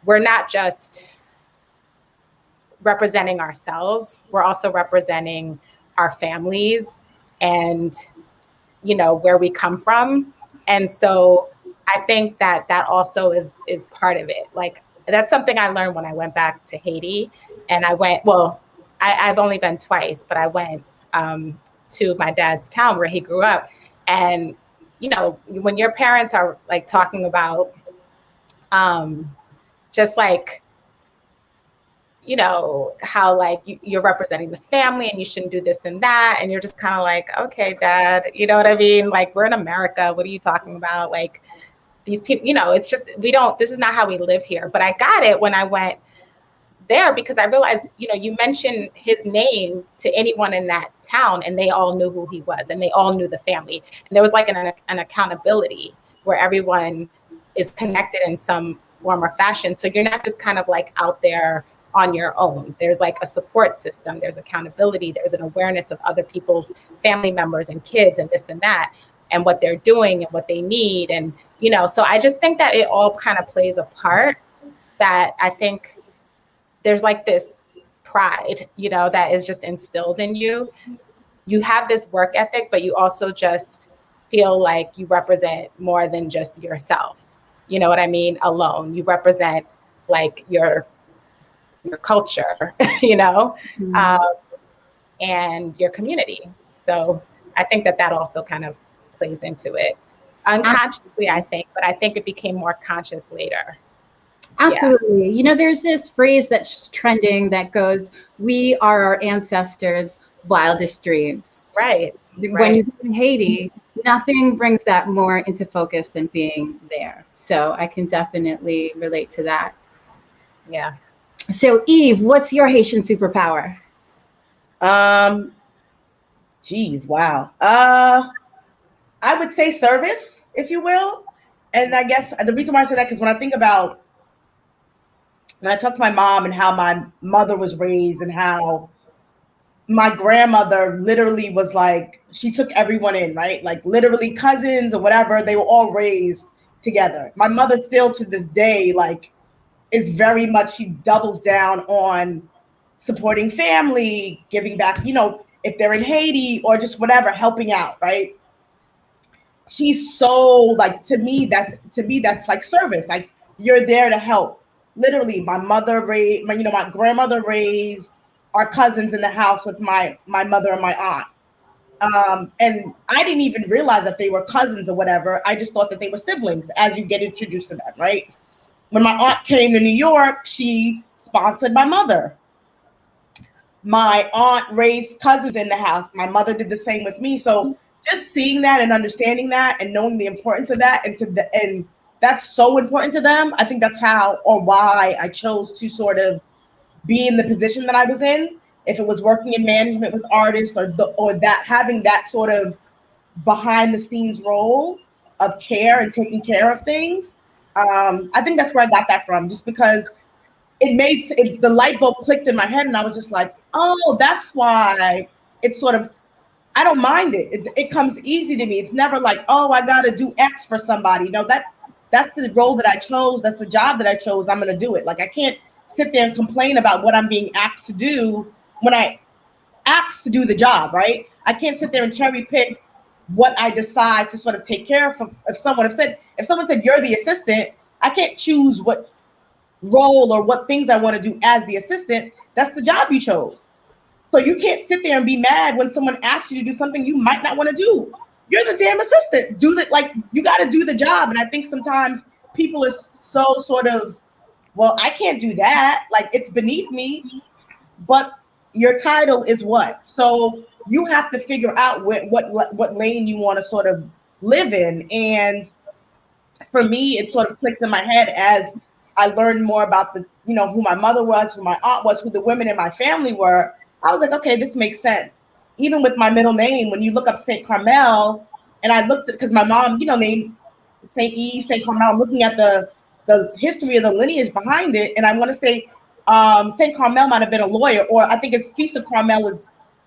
we're not just representing ourselves, we're also representing our families and, where we come from. And so I think that also is part of it. That's something I learned when I went back to Haiti, and I've only been twice, but I went to my dad's town where he grew up. And, when your parents are talking about just how you're representing the family and you shouldn't do this and that, and you're just kind of okay, Dad, you know what I mean? We're in America, what are you talking about? These people, it's just, this is not how we live here. But I got it when I went there, because I realized, you mentioned his name to anyone in that town and they all knew who he was, and they all knew the family, and there was an accountability where everyone is connected in some form or fashion. So you're not just kind of out there on your own. There's like a support system, there's accountability, there's an awareness of other people's family members and kids and this and that, and what they're doing and what they need. And, you know, so I just think that it all kind of plays a part, that I think there's like this pride, you know, that is just instilled in you. You have this work ethic, but you also just feel like you represent more than just yourself. You know what I mean? Alone. You represent like your culture, you know, and your community. So I think that also kind of plays into it. Unconsciously, I think, but I think it became more conscious later. Absolutely. Yeah. You know, there's this phrase that's trending that goes, "We are our ancestors' wildest dreams." Right. When you go to Haiti, nothing brings that more into focus than being there. So I can definitely relate to that. Yeah. So Eve, what's your Haitian superpower? Geez, wow. I would say service, if you will. And I guess the reason why I say that, because when I think about, when I talk to my mom and how my mother was raised and how my grandmother literally was like, she took everyone in, right? Like literally cousins or whatever, they were all raised together. My mother still to this day, like, is very much, she doubles down on supporting family, giving back, you know, if they're in Haiti or just whatever, helping out, right? She's so like, to me that's like service. Like you're there to help. Literally, my grandmother raised our cousins in the house with my mother and my aunt. And I didn't even realize that they were cousins or whatever. I just thought that they were siblings as you get introduced to them, right? When my aunt came to New York, she sponsored my mother. My aunt raised cousins in the house. My mother did the same with me. So just seeing that and understanding that and knowing the importance of that, and that's so important to them. I think that's how or why I chose to sort of be in the position that I was in. If it was working in management with artists or that having that sort of behind the scenes role of care and taking care of things, I think that's where I got that from. Just because the light bulb clicked in my head, and I was just like, oh, that's why it's sort of, I don't mind it. It comes easy to me. It's never like, oh, I got to do X for somebody. No, that's the role that I chose. That's the job that I chose. I'm going to do it. Like I can't sit there and complain about what I'm being asked to do when I asked to do the job, right? I can't sit there and cherry pick what I decide to sort of take care of. If someone said you're the assistant, I can't choose what role or what things I want to do as the assistant. That's the job you chose. So you can't sit there and be mad when someone asks you to do something you might not want to do. You're the damn assistant. Do that. Like you got to do the job. And I think sometimes people are so sort of, well, I can't do that. Like it's beneath me. But your title is what? So you have to figure out what lane you want to sort of live in. And for me, it sort of clicked in my head as I learned more about who my mother was, who my aunt was, who the women in my family were. I was like, okay, this makes sense. Even with my middle name, when you look up St. Carmel, and I looked at, because my mom, named St. Eve, St. Carmel, I'm looking at the history of the lineage behind it, and I want to say St. Carmel might have been a lawyer, or I think it's Feast of Carmel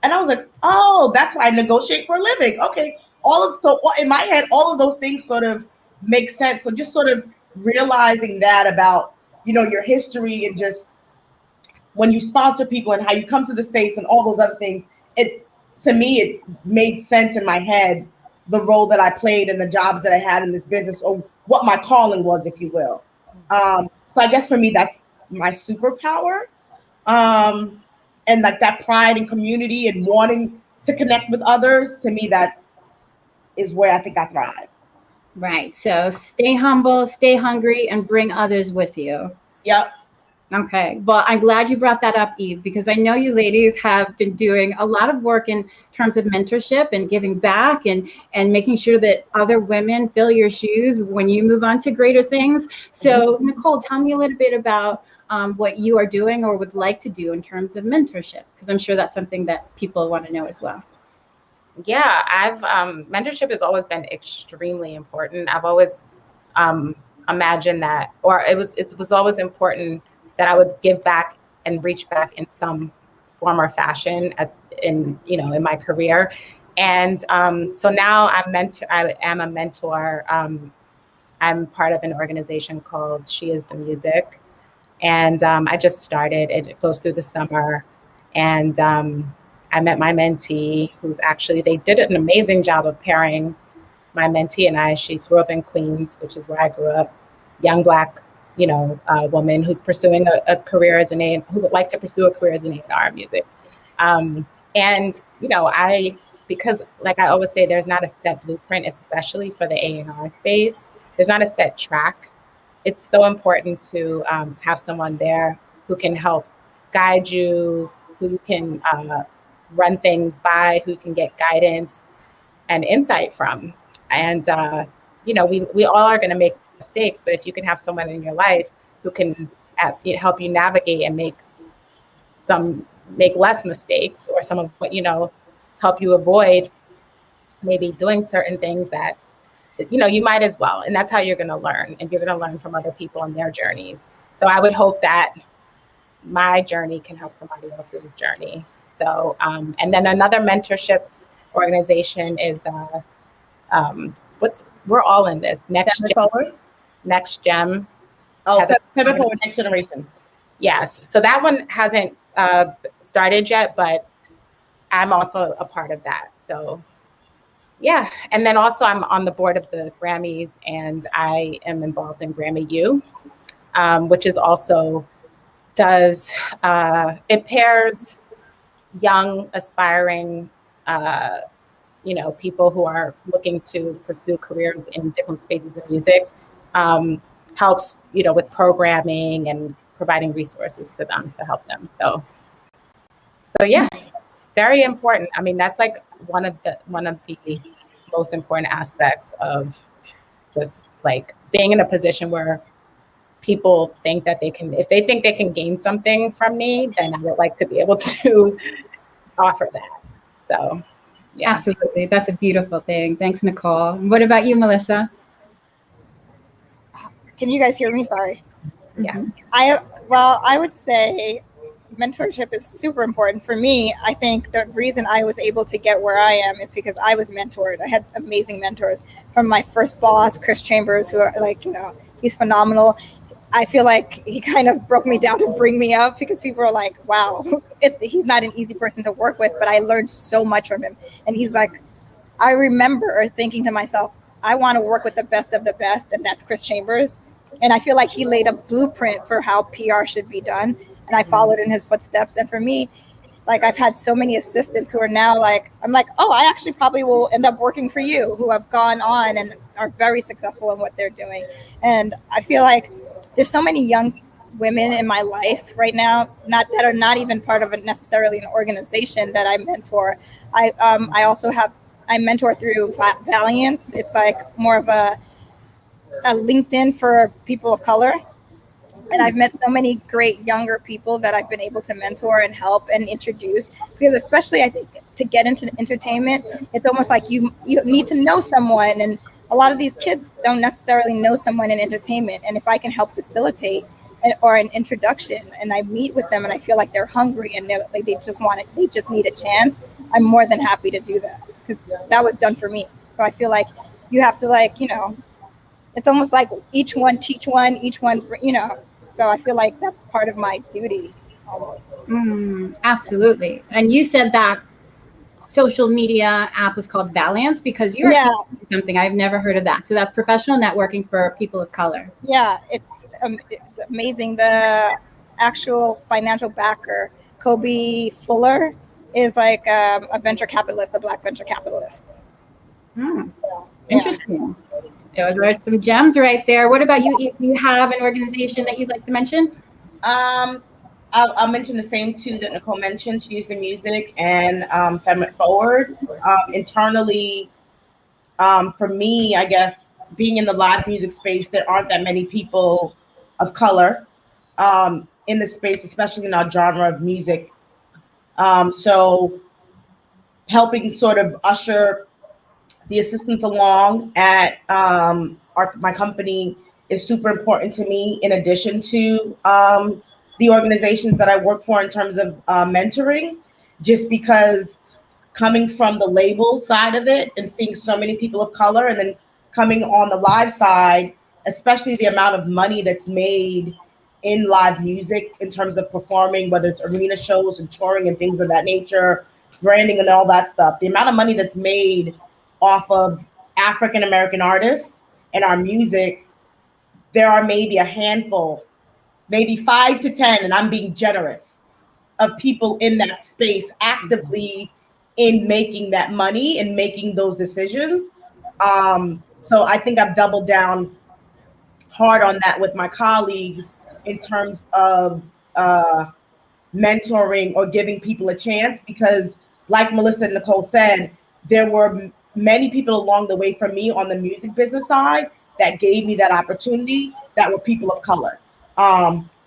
and I was like, oh, that's why I negotiate for a living. Okay, so in my head, all of those things sort of make sense. So just sort of realizing that about your history, and just when you sponsor people and how you come to the States and all those other things, to me it made sense in my head, the role that I played and the jobs that I had in this business, or what my calling was, if you will. So I guess for me that's my superpower, and like that pride and community and wanting to connect with others. To me, that is where I think I thrive. Right. So stay humble, stay hungry, and bring others with you. Yep. Okay. Well, I'm glad you brought that up, Eve, because I know you ladies have been doing a lot of work in terms of mentorship and giving back and making sure that other women fill your shoes when you move on to greater things. So, Nicole, tell me a little bit about what you are doing or would like to do in terms of mentorship, because I'm sure that's something that people want to know as well. Yeah, mentorship has always been extremely important. I've always imagined that, or it was always important that I would give back and reach back in some form or fashion in my career. And so now I am a mentor. I'm part of an organization called She Is the Music. And I just started. It goes through the summer. And I met my mentee, they did an amazing job of pairing my mentee and I. She grew up in Queens, which is where I grew up, young Black, woman who's pursuing a career as who would like to pursue a career as an A&R in music. Because like I always say, there's not a set blueprint, especially for the A&R space. There's not a set track. It's so important to have someone there who can help guide you, who you can run things by, who can get guidance and insight from. And, we all are going to make mistakes, but if you can have someone in your life who can help you navigate and make less mistakes, or some of what, help you avoid maybe doing certain things that, you might as well. And that's how you're going to learn, and you're going to learn from other people and their journeys. So I would hope that my journey can help somebody else's journey. So, and then another mentorship organization is, we're all in this. Next Gem. Oh, Pivot Forward, Next Generation. Yes. So that one hasn't started yet, but I'm also a part of that. So yeah. And then also I'm on the board of the Grammys, and I am involved in Grammy U, which is also it pairs young, aspiring, people who are looking to pursue careers in different spaces of music, helps, with programming and providing resources to them to help them. So yeah, very important. I mean, that's like one of the most important aspects of just like being in a position where people think that if they think they can gain something from me, then I would like to be able to offer that. So yeah. Absolutely. That's a beautiful thing. Thanks, Nicole. What about you, Melissa? Can you guys hear me? Sorry. Yeah. I would say mentorship is super important for me. I think the reason I was able to get where I am is because I was mentored. I had amazing mentors, from my first boss, Chris Chambers, who are he's phenomenal. I feel like he kind of broke me down to bring me up, because people are like, wow, he's not an easy person to work with, but I learned so much from him. And he's like, I remember thinking to myself, I want to work with the best of the best, and that's Chris Chambers. And I feel like he laid a blueprint for how PR should be done, and I followed in his footsteps. And for me, like, I've had so many assistants who are now I'm like, oh, I actually probably will end up working for you, who have gone on and are very successful in what they're doing. And I feel like there's so many young women in my life right now, that are not even part of necessarily an organization that I mentor. I mentor through Valiance. It's like more of a LinkedIn for people of color. And I've met so many great younger people that I've been able to mentor and help and introduce, because especially I think to get into entertainment, it's almost like you need to know someone. And a lot of these kids don't necessarily know someone in entertainment. And if I can help facilitate an introduction, and I meet with them and I feel like they're hungry and they just need a chance, I'm more than happy to do that, because that was done for me. So I feel like you have to it's almost like each one teach one, so I feel like that's part of my duty almost. Absolutely. And you said that social media app was called Valiance, because you're something I've never heard of that. So that's professional networking for people of color. Yeah, it's amazing. The actual financial backer, Kobe Fuller, is like a venture capitalist, a Black venture capitalist. Interesting. Those are some gems right there. What about you? If you have an organization that you'd like to mention? I'll mention the same two that Nicole mentioned. She Is the Music and Pivot Forward. Internally, for me, I guess, being in the live music space, there aren't that many people of color in the space, especially in our genre of music. So helping sort of usher the assistants along at my company is super important to me, in addition to the organizations that I work for in terms of mentoring, just because coming from the label side of it and seeing so many people of color, and then coming on the live side, especially the amount of money that's made in live music in terms of performing, whether it's arena shows and touring and things of that nature, branding and all that stuff, the amount of money that's made off of African American artists and our music, there are maybe a handful, maybe 5 to 10, and I'm being generous, of people in that space actively in making that money and making those decisions. So I think I've doubled down hard on that with my colleagues in terms of mentoring or giving people a chance, because like Melissa and Nicole said, there were many people along the way from me on the music business side that gave me that opportunity that were people of color,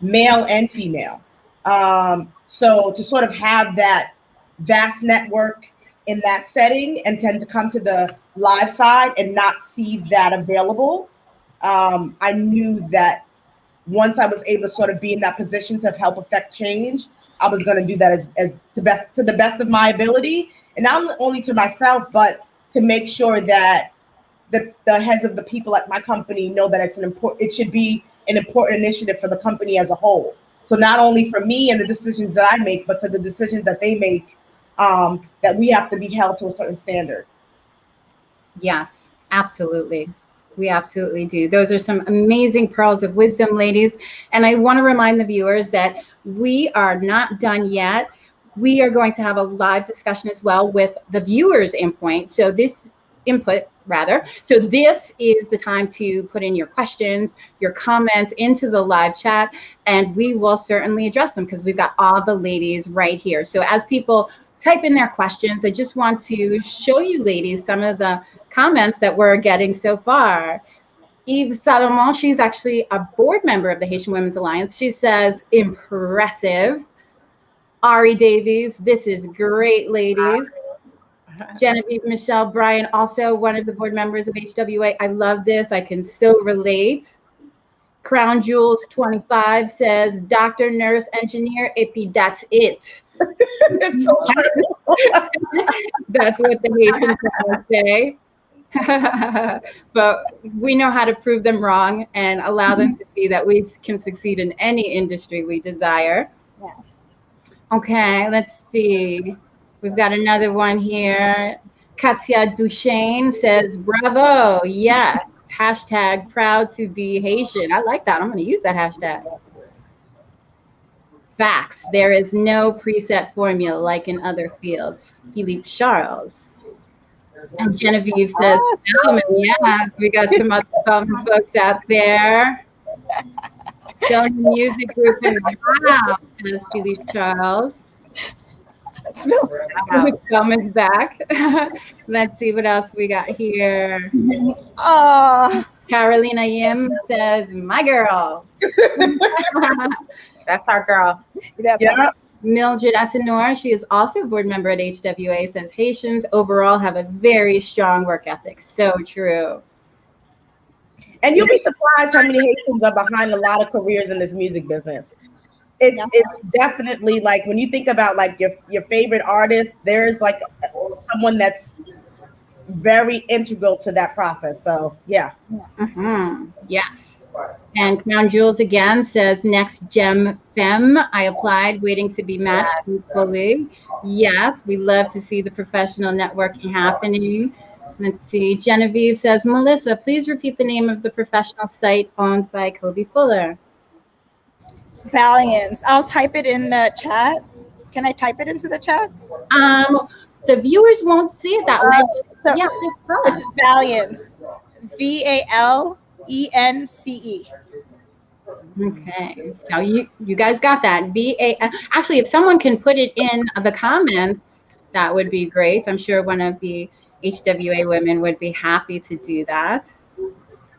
male and female. So to sort of have that vast network in that setting and tend to come to the live side and not see that available, I knew that once I was able to sort of be in that position to help affect change, I was going to do that as to the best of my ability, and not only to myself, but to make sure that the heads of the people at my company know that it should be an important initiative for the company as a whole. So not only for me and the decisions that I make, but for the decisions that they make, that we have to be held to a certain standard. Yes, absolutely. We absolutely do. Those are some amazing pearls of wisdom, ladies. And I want to remind the viewers that we are not done yet. We are going to have a live discussion as well with the viewers' input. So this is the time to put in your questions, your comments into the live chat, and we will certainly address them because we've got all the ladies right here. So as people type in their questions, I just want to show you ladies some of the comments that we're getting so far. Eve Salomon, she's actually a board member of the Haitian Women's Alliance. She says, impressive. Ari Davies, this is great, ladies. Genevieve Michelle Bryan, also one of the board members of HWA. I love this. I can so relate. Crown Jewels 25 says, doctor, nurse, engineer, ippy, that's it. It's so true. That's what the Haitians say. But we know how to prove them wrong and allow them to see that we can succeed in any industry we desire. Yeah. Okay, let's see. We've got another one here. Katia Duchesne says, bravo, yes. Hashtag proud to be Haitian. I like that. I'm going to use that hashtag. Facts. There is no preset formula like in other fields. Philippe Charles. And Genevieve says, yes, we got some other Spelman folks out there. Sony Music Group and wow, says Philippe Charles. Spelman's back. Let's see what else we got here. Carolina Yim says, my girls. That's our girl. Yeah. Mildred Atenor, she is also a board member at HWA, says Haitians overall have a very strong work ethic. So true. And you'll be surprised how many Haitians are behind a lot of careers in this music business. It's definitely like when you think about like your favorite artist, there's like someone that's very integral to that process. So yeah. Mm-hmm. Yes. And Crown Jewels again says, next Gem Femme. I applied, waiting to be matched fully. Yes, we love to see the professional networking happening. Let's see. Genevieve says, Melissa, please repeat the name of the professional site owned by Kobe Fuller. Valiance. I'll type it in the chat. Can I type it into the chat? The viewers won't see it that way. So yeah, it's Valiance. VALENCE. Okay, so you guys got that. Actually, if someone can put it in the comments, that would be great. I'm sure one of the HWA women would be happy to do that.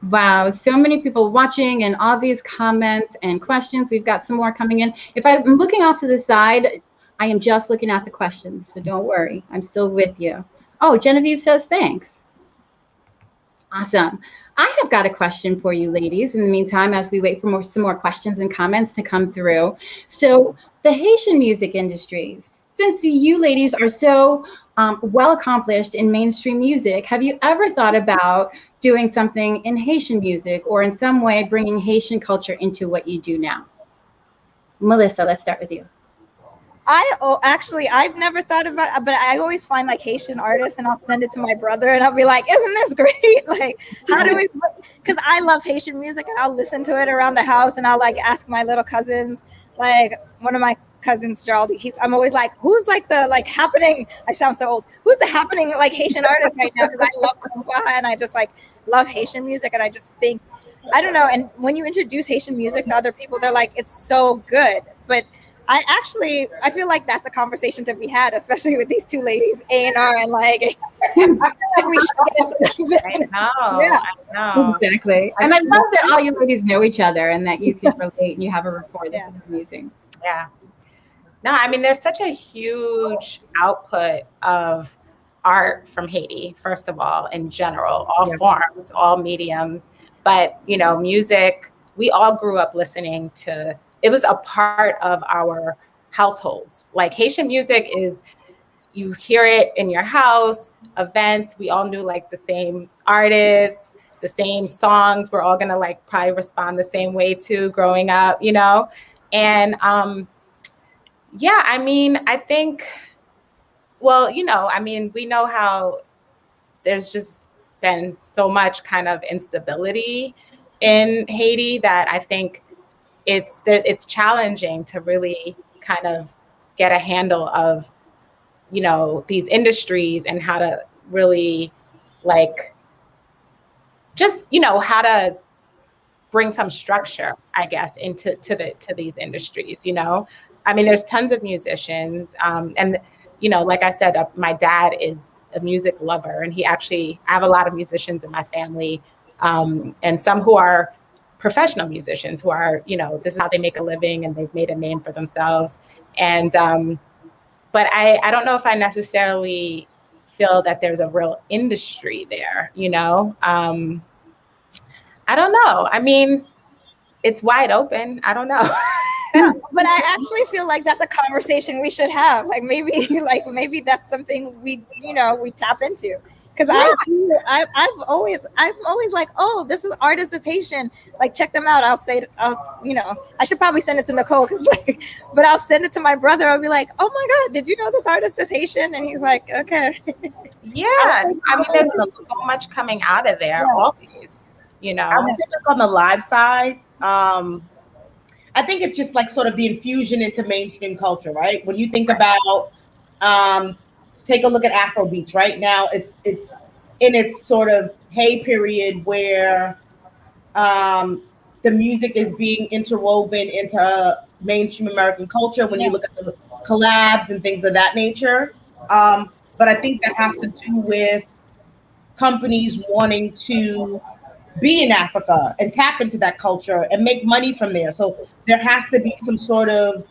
Wow, so many people watching and all these comments and questions. We've got some more coming in. If I'm looking off to the side, I am just looking at the questions, so don't worry. I'm still with you. Oh, Genevieve says thanks. Awesome. I have got a question for you ladies in the meantime, as we wait for some more questions and comments to come through. So the Haitian music industry, since you ladies are so well accomplished in mainstream music, have you ever thought about doing something in Haitian music or in some way bringing Haitian culture into what you do now? Melissa, let's start with you. Actually, I've never thought about it, but I always find like Haitian artists and I'll send it to my brother and I'll be like, isn't this great? Like, how do we, because I love Haitian music and I'll listen to it around the house and I'll like ask my little cousins, like one of my cousins, Gerald, I'm always like, who's like the like happening, I sound so old, who's the happening like Haitian artist right now? Because I love compa and I just like love Haitian music and I just think, I don't know. And when you introduce Haitian music to other people, they're like, it's so good. But I feel like that's a conversation to be had, especially with these two ladies, A&R and like, I feel like we should get into this business. I know. Exactly. And I love that all you ladies know each other and that you can relate and you have a rapport. This is amazing. Yeah. No, I mean, there's such a huge output of art from Haiti, first of all, in general, all forms, all mediums. But, you know, music, we all grew up listening to, it was a part of our households. Like Haitian music is, you hear it in your house, events, we all knew like the same artists, the same songs, we're all gonna like probably respond the same way too growing up, you know? And yeah, I mean, I think, well, you know, I mean, we know how there's just been so much kind of instability in Haiti that I think it's challenging to really kind of get a handle of, you know, these industries and how to really like, just, you know, how to bring some structure, I guess, to these industries, you know? I mean, there's tons of musicians and, you know, like I said, my dad is a music lover and I have a lot of musicians in my family and some who are professional musicians who are, you know, this is how they make a living and they've made a name for themselves. And, but I don't know if I necessarily feel that there's a real industry there, you know? I don't know. I mean, it's wide open. I don't know. But I actually feel like that's a conversation we should have. Like maybe that's something we tap into. Because I'm always like, oh, this artist is Haitian. Like, check them out. I should probably send it to Nicole, but I'll send it to my brother. I'll be like, oh my God, did you know this artist is Haitian? And he's like, okay. Yeah, I mean, there's so much coming out of there. Always, you know. I would think on the live side, I think it's just like sort of the infusion into mainstream culture, right? When you think about take a look at Afrobeats right now. It's in its sort of hey period where the music is being interwoven into mainstream American culture. When you look at the collabs and things of that nature, but I think that has to do with companies wanting to be in Africa and tap into that culture and make money from there. So there has to be some sort of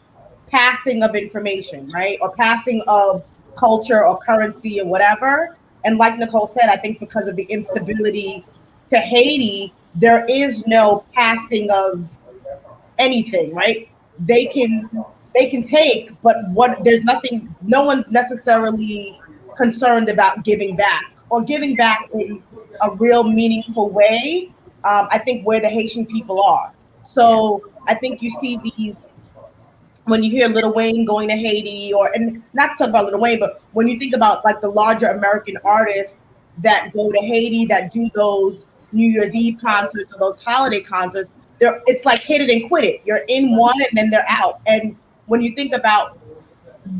passing of information, right? Or passing of culture or currency or whatever. And like Nicole said, I think because of the instability to Haiti, there is no passing of anything, right? They can take, but there's nothing, no one's necessarily concerned about giving back or giving back in a real meaningful way. I think where the Haitian people are. So I think you see these, when you hear Lil Wayne going to Haiti, and not to talk about Lil Wayne, but when you think about like the larger American artists that go to Haiti, that do those New Year's Eve concerts or those holiday concerts, it's like hit it and quit it. You're in one and then they're out. And when you think about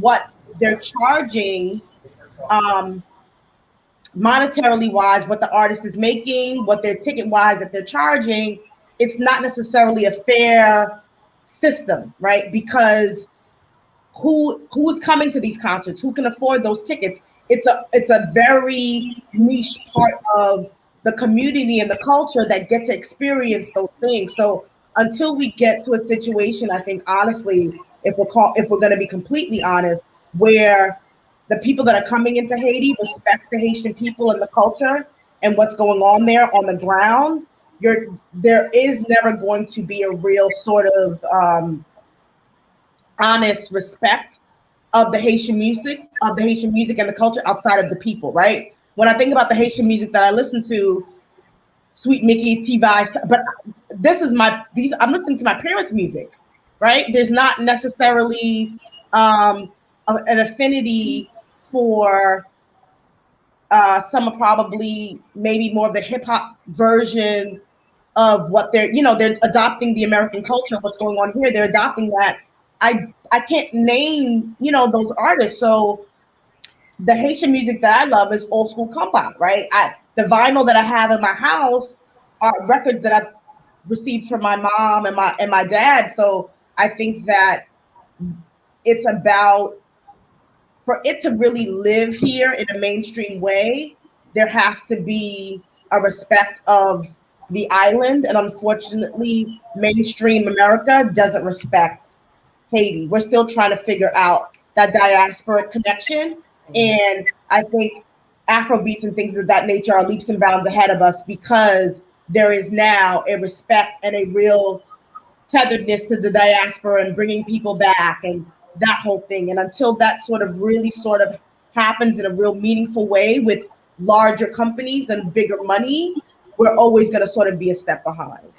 what they're charging, monetarily wise, what the artist is making, what their ticket wise that they're charging, it's not necessarily a fair system, right? Because who's coming to these concerts? Who can afford those tickets? It's a very niche part of the community and the culture that get to experience those things. So until we get to a situation, I think honestly, if we're going to be completely honest, where the people that are coming into Haiti respect the Haitian people and the culture, and what's going on there on the ground, there is never going to be a real sort of honest respect of the Haitian music, and the culture outside of the people, right? When I think about the Haitian music that I listen to, Sweet Mickey, T-Vice, but I'm listening to my parents' music, right? There's not necessarily an affinity for some are probably maybe more of the hip hop version of what they're adopting the American culture, what's going on here. They're adopting that. I can't name, those artists. So the Haitian music that I love is old school compa, right? The vinyl that I have in my house are records that I've received from my mom and my dad. So I think that it's about, for it to really live here in a mainstream way, there has to be a respect of the island. And unfortunately, mainstream America doesn't respect Haiti. We're still trying to figure out that diasporic connection. And I think Afrobeats and things of that nature are leaps and bounds ahead of us, because there is now a respect and a real tetheredness to the diaspora and bringing people back and that whole thing. And until that sort of happens in a real meaningful way with larger companies and bigger money, we're always going to sort of be a step behind.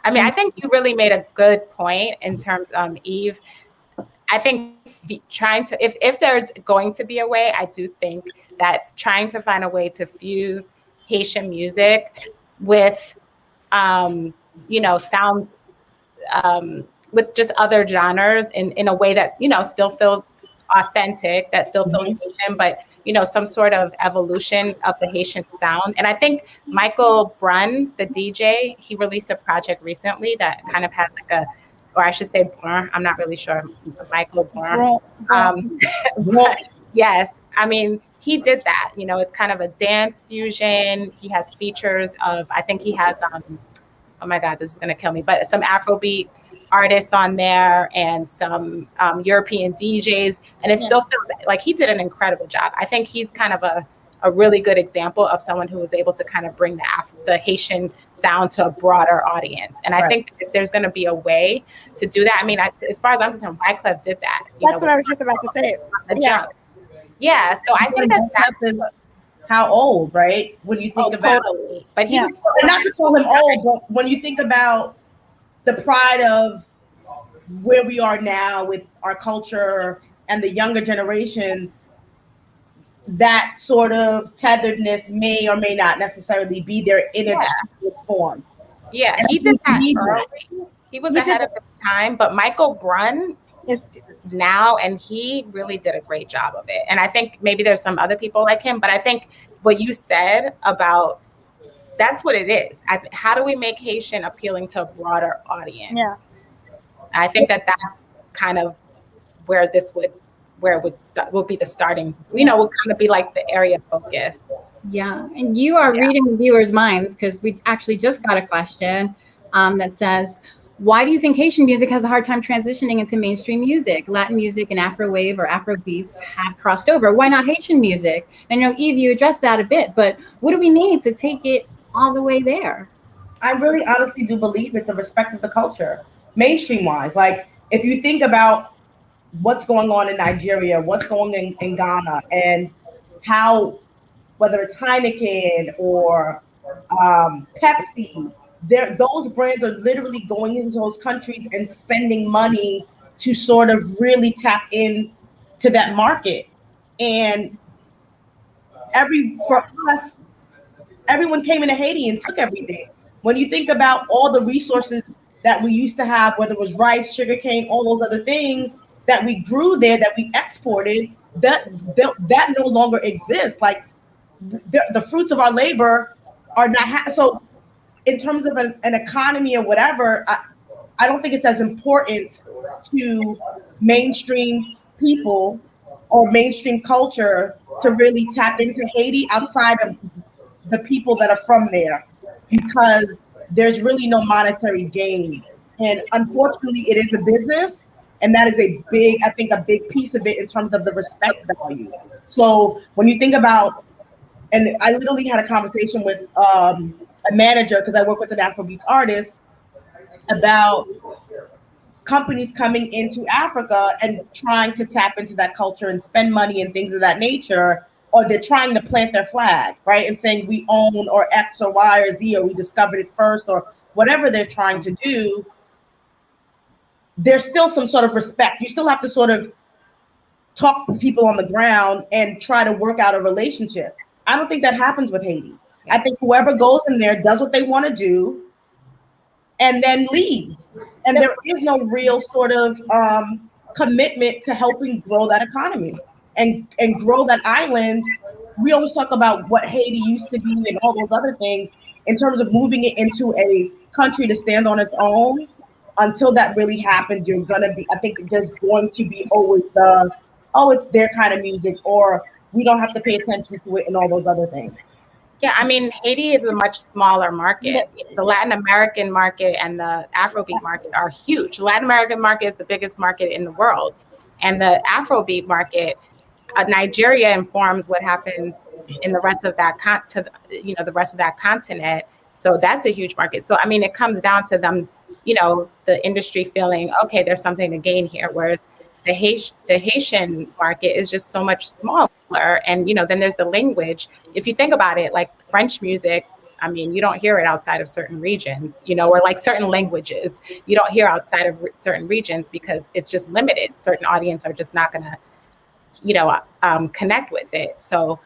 I mean, I think you really made a good point in terms of Eve. I think trying to, if there's going to be a way, I do think that trying to find a way to fuse Haitian music with, sounds with just other genres in a way that, still feels authentic, that still feels Haitian, but, some sort of evolution of the Haitian sound. And I think Michael Brun, the DJ, he released a project recently that kind of had like or I should say Brun, I'm not really sure, Michael Brun. Yes, I mean, he did that. It's kind of a dance fusion. He has features of, I think he has, oh my God, this is going to kill me, but some Afrobeat artists on there and some European DJs. And it still feels like he did an incredible job. I think he's kind of a really good example of someone who was able to kind of bring the Haitian sound to a broader audience. And I think if there's going to be a way to do that, I mean, as far as I'm concerned, Wyclef did that. That's what I was just about to say. Yeah. So I think that's how old, right? When you think about totally. But he was not to call him old, but when you think about the pride of where we are now with our culture and the younger generation, that sort of tetheredness may or may not necessarily be there in its form. Yeah, and he did that early. He was ahead of his time, but Michael Brun is now, and he really did a great job of it. And I think maybe there's some other people like him, but I think what you said about, that's what it is. How do we make Haitian appealing to a broader audience? Yeah. I think that's kind of where it would be the starting, will kind of be like the area of focus. Yeah, and you are reading the viewers' minds, because we actually just got a question that says, why do you think Haitian music has a hard time transitioning into mainstream music? Latin music and Afro-wave or Afrobeats have crossed over. Why not Haitian music? And Eve, you addressed that a bit, but what do we need to take it all the way there? I really honestly do believe it's a respect of the culture, mainstream wise. Like, if you think about what's going on in Nigeria, what's going on in Ghana, and how, whether it's Heineken or Pepsi, those brands are literally going into those countries and spending money to sort of really tap in to that market. And for us, everyone came into Haiti and took everything. When you think about all the resources that we used to have, whether it was rice, sugarcane, all those other things that we grew there, that we exported, that no longer exists. Like, the fruits of our labor are not so. In terms of an economy or whatever, I don't think it's as important to mainstream people or mainstream culture to really tap into Haiti outside of the people that are from there, because there's really no monetary gain. And unfortunately, it is a business, and that is a big piece of it in terms of the respect value. So when you think about And I literally had a conversation with a manager, because I work with an Afrobeats artist, about companies coming into Africa and trying to tap into that culture and spend money and things of that nature, or they're trying to plant their flag, right? And saying we own or X or Y or Z, or we discovered it first, or whatever they're trying to do. There's still some sort of respect. You still have to sort of talk to the people on the ground and try to work out a relationship. I don't think that happens with Haiti. I think whoever goes in there does what they want to do and then leaves. And there is no real sort of commitment to helping grow that economy and grow that island. We always talk about what Haiti used to be and all those other things. In terms of moving it into a country to stand on its own, until that really happens, I think there's going to be always it's their kind of music, or we don't have to pay attention to it and all those other things. Yeah, I mean, Haiti is a much smaller market. The Latin American market and the Afrobeat market are huge. The Latin American market is the biggest market in the world. And the Afrobeat market, Nigeria informs what happens in the rest of that the rest of that continent. So that's a huge market. So, I mean, it comes down to them, the industry feeling, okay, there's something to gain here. Whereas the Haitian market is just so much smaller. And, then there's the language. If you think about it, like French music, I mean, you don't hear it outside of certain regions, or like certain languages, you don't hear outside of certain regions because it's just limited. Certain audience are just not going to, connect with it. So,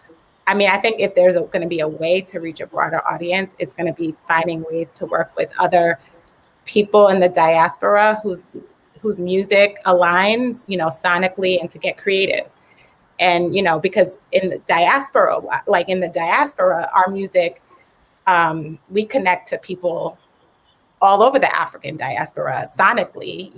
I mean, I think if there's going to be a way to reach a broader audience, it's going to be finding ways to work with other people in the diaspora whose music aligns, sonically, and to get creative. And, because in the diaspora, our music, we connect to people all over the African diaspora sonically,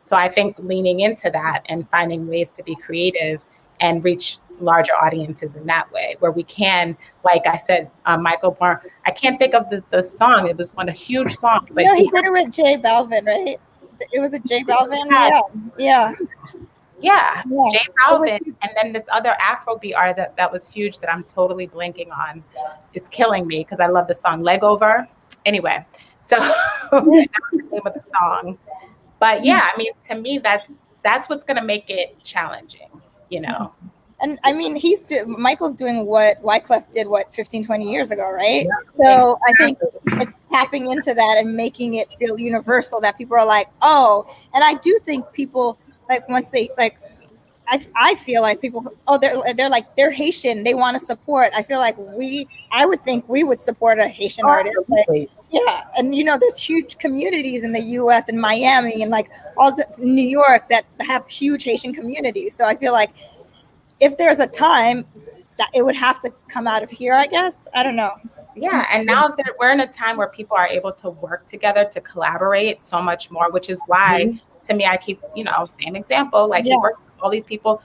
so I think leaning into that and finding ways to be creative and reach larger audiences in that way, where we can, like I said, Michael Bourne, I can't think of the song. It was a huge song. But no, he did it with J Balvin, right? It was a J Balvin? Yeah. J Balvin, and then this other Afrobeat artist that was huge that I'm totally blanking on. It's killing me because I love the song Leg Over. Anyway, so that's the name of the song. But yeah, I mean, to me, that's what's going to make it challenging, And I mean, Michael's doing what Wyclef did, 15, 20 years ago, right? Yeah, so exactly. I think it's tapping into that and making it feel universal, that people are like, oh, and I do think people, like, once they, like, I feel like people, they're Haitian, they want to support. I feel like I would think we would support a Haitian artist. But, yeah, and there's huge communities in the U.S. and Miami and like all New York that have huge Haitian communities. So I feel like if there's a time that it would have to come out of here, I guess. I don't know. Yeah, and now that we're in a time where people are able to work together to collaborate so much more, which is why, to me, I keep, same example, like he worked with all these people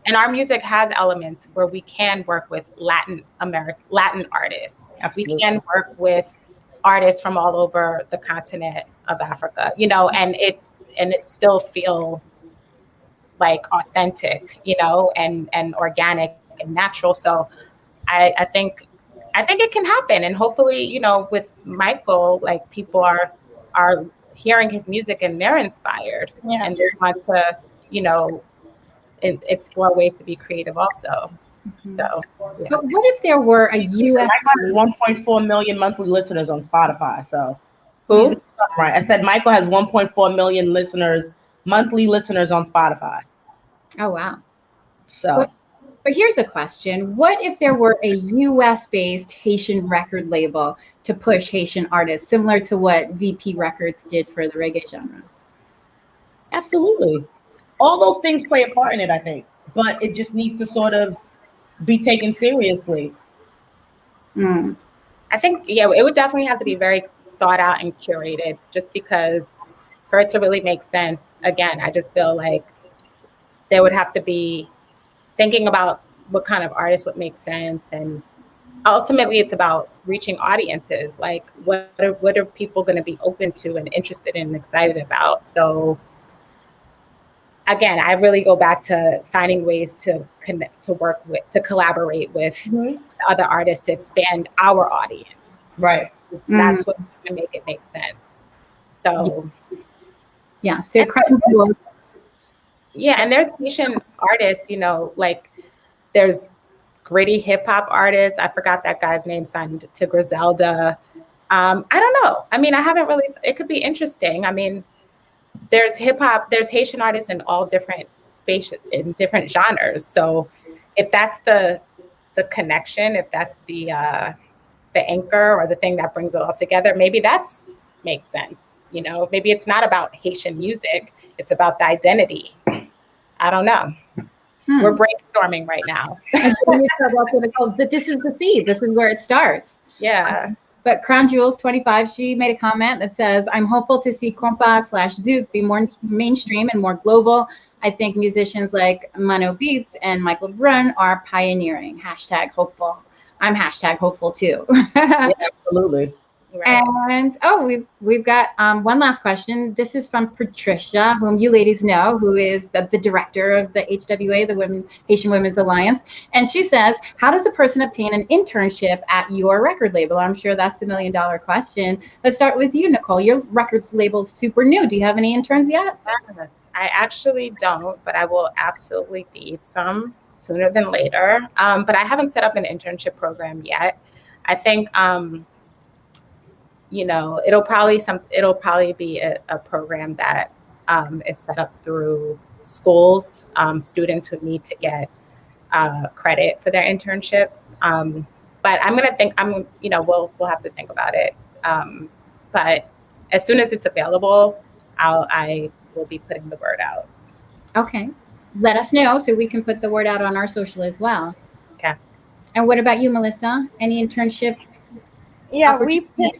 and our music has elements where we can work with Latin artists. Absolutely. We can work with artists from all over the continent of Africa, and it still feel like authentic, and organic and natural. So I think it can happen. And hopefully, with Michael, like people are hearing his music and they're inspired and they want to, explore ways to be creative also. Mm-hmm. So, yeah. But what if there were a U.S. 1.4 million monthly listeners on Spotify? So, who? Right. I said Michael has 1.4 million monthly listeners on Spotify. Oh, wow. So, but here's a question. What if there were a US-based Haitian record label to push Haitian artists, similar to what VP Records did for the reggae genre? Absolutely. All those things play a part in it, I think. But it just needs to sort of be taken seriously. I think, it would definitely have to be very thought out and curated, just because for it to really make sense, again, I just feel like there would have to be thinking about what kind of artists would make sense. And ultimately it's about reaching audiences. Like what are people going to be open to and interested in and excited about? So again, I really go back to finding ways to connect, to work with, to collaborate with other artists to expand our audience. Right. That's what's going to make it make sense. So, yeah. So, yeah, and there's Haitian artists, you know, like there's gritty hip hop artists. I forgot that guy's name, signed to Griselda. I don't know. I mean, I haven't really, it could be interesting. I mean, there's hip hop, there's Haitian artists in all different spaces, in different genres. So if that's the connection, if that's the anchor or the thing that brings it all together, maybe that's makes sense. You know, maybe it's not about Haitian music, it's about the identity. I don't know. We're brainstorming right now. But this is the seed. This is where it starts. Yeah. But Crown Jewels 25, she made a comment that says, I'm hopeful to see compa/zouk be more mainstream and more global. I think musicians like Mano Beats and Michael Brun are pioneering. #hopeful. I'm #hopeful too. Yeah, absolutely. Right. And we've got one last question. This is from Patricia, whom you ladies know, who is the director of the HWA, the Haitian Women's Alliance. And she says, how does a person obtain an internship at your record label? I'm sure that's the $1 million question. Let's start with you, Nicole. Your records label's super new. Do you have any interns yet? Yes, I actually don't, but I will absolutely need some sooner than later. But I haven't set up an internship program yet. I think you know, it'll probably be a program that is set up through schools, students who need to get credit for their internships. But we'll have to think about it. But as soon as it's available, I will be putting the word out. Okay. Let us know so we can put the word out on our social as well. Okay. And what about you, Melissa? Any internship? Yeah,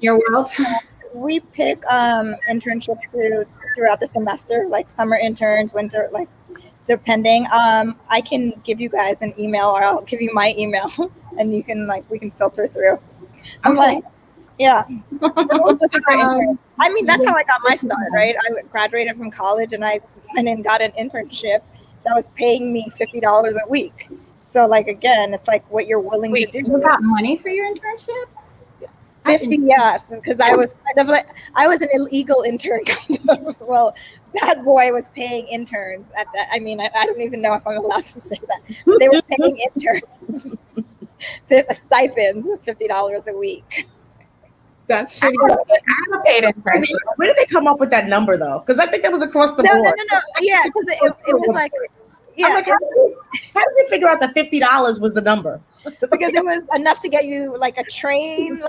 your world. We pick internships throughout the semester, like summer interns, winter, like depending. I can give you guys an email, or I'll give you my email, and you can we can filter through. I'm like, yeah. I mean, that's how I got my start, right? I graduated from college and I went and got an internship that was paying me $50 a week. So again, it's like what you're willing to do. You got money for your internship? 50, yes, because I was I was an illegal intern. Well, Bad Boy was paying interns at that. I mean, I don't even know if I'm allowed to say that. But they were paying interns stipends of $50 a week. That's pretty good. I paid internship. Where did they come up with that number though? Because I think that was across the board. No. Yeah, because it was like. Yeah, how did they figure out that $50 was the number? Because it was enough to get you a train,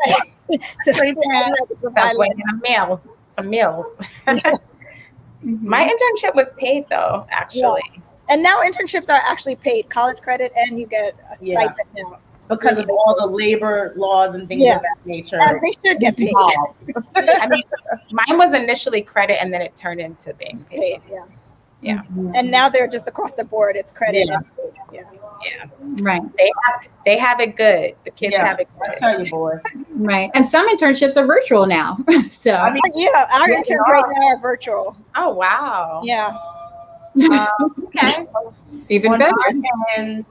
to provide some meals. My internship was paid though, actually. Yeah. And now internships are actually paid, college credit, and you get a stipend now. Because of all the labor laws and things of that nature. As they should get paid. I mean, mine was initially credit and then it turned into being paid. Yeah. And now they're just across the board. It's credit. Yeah. Right. They have it good. The kids have it good. I tell you, boy. Right. And some internships are virtual now. So our internships right now are virtual. Oh wow. Yeah. Okay. Even better. And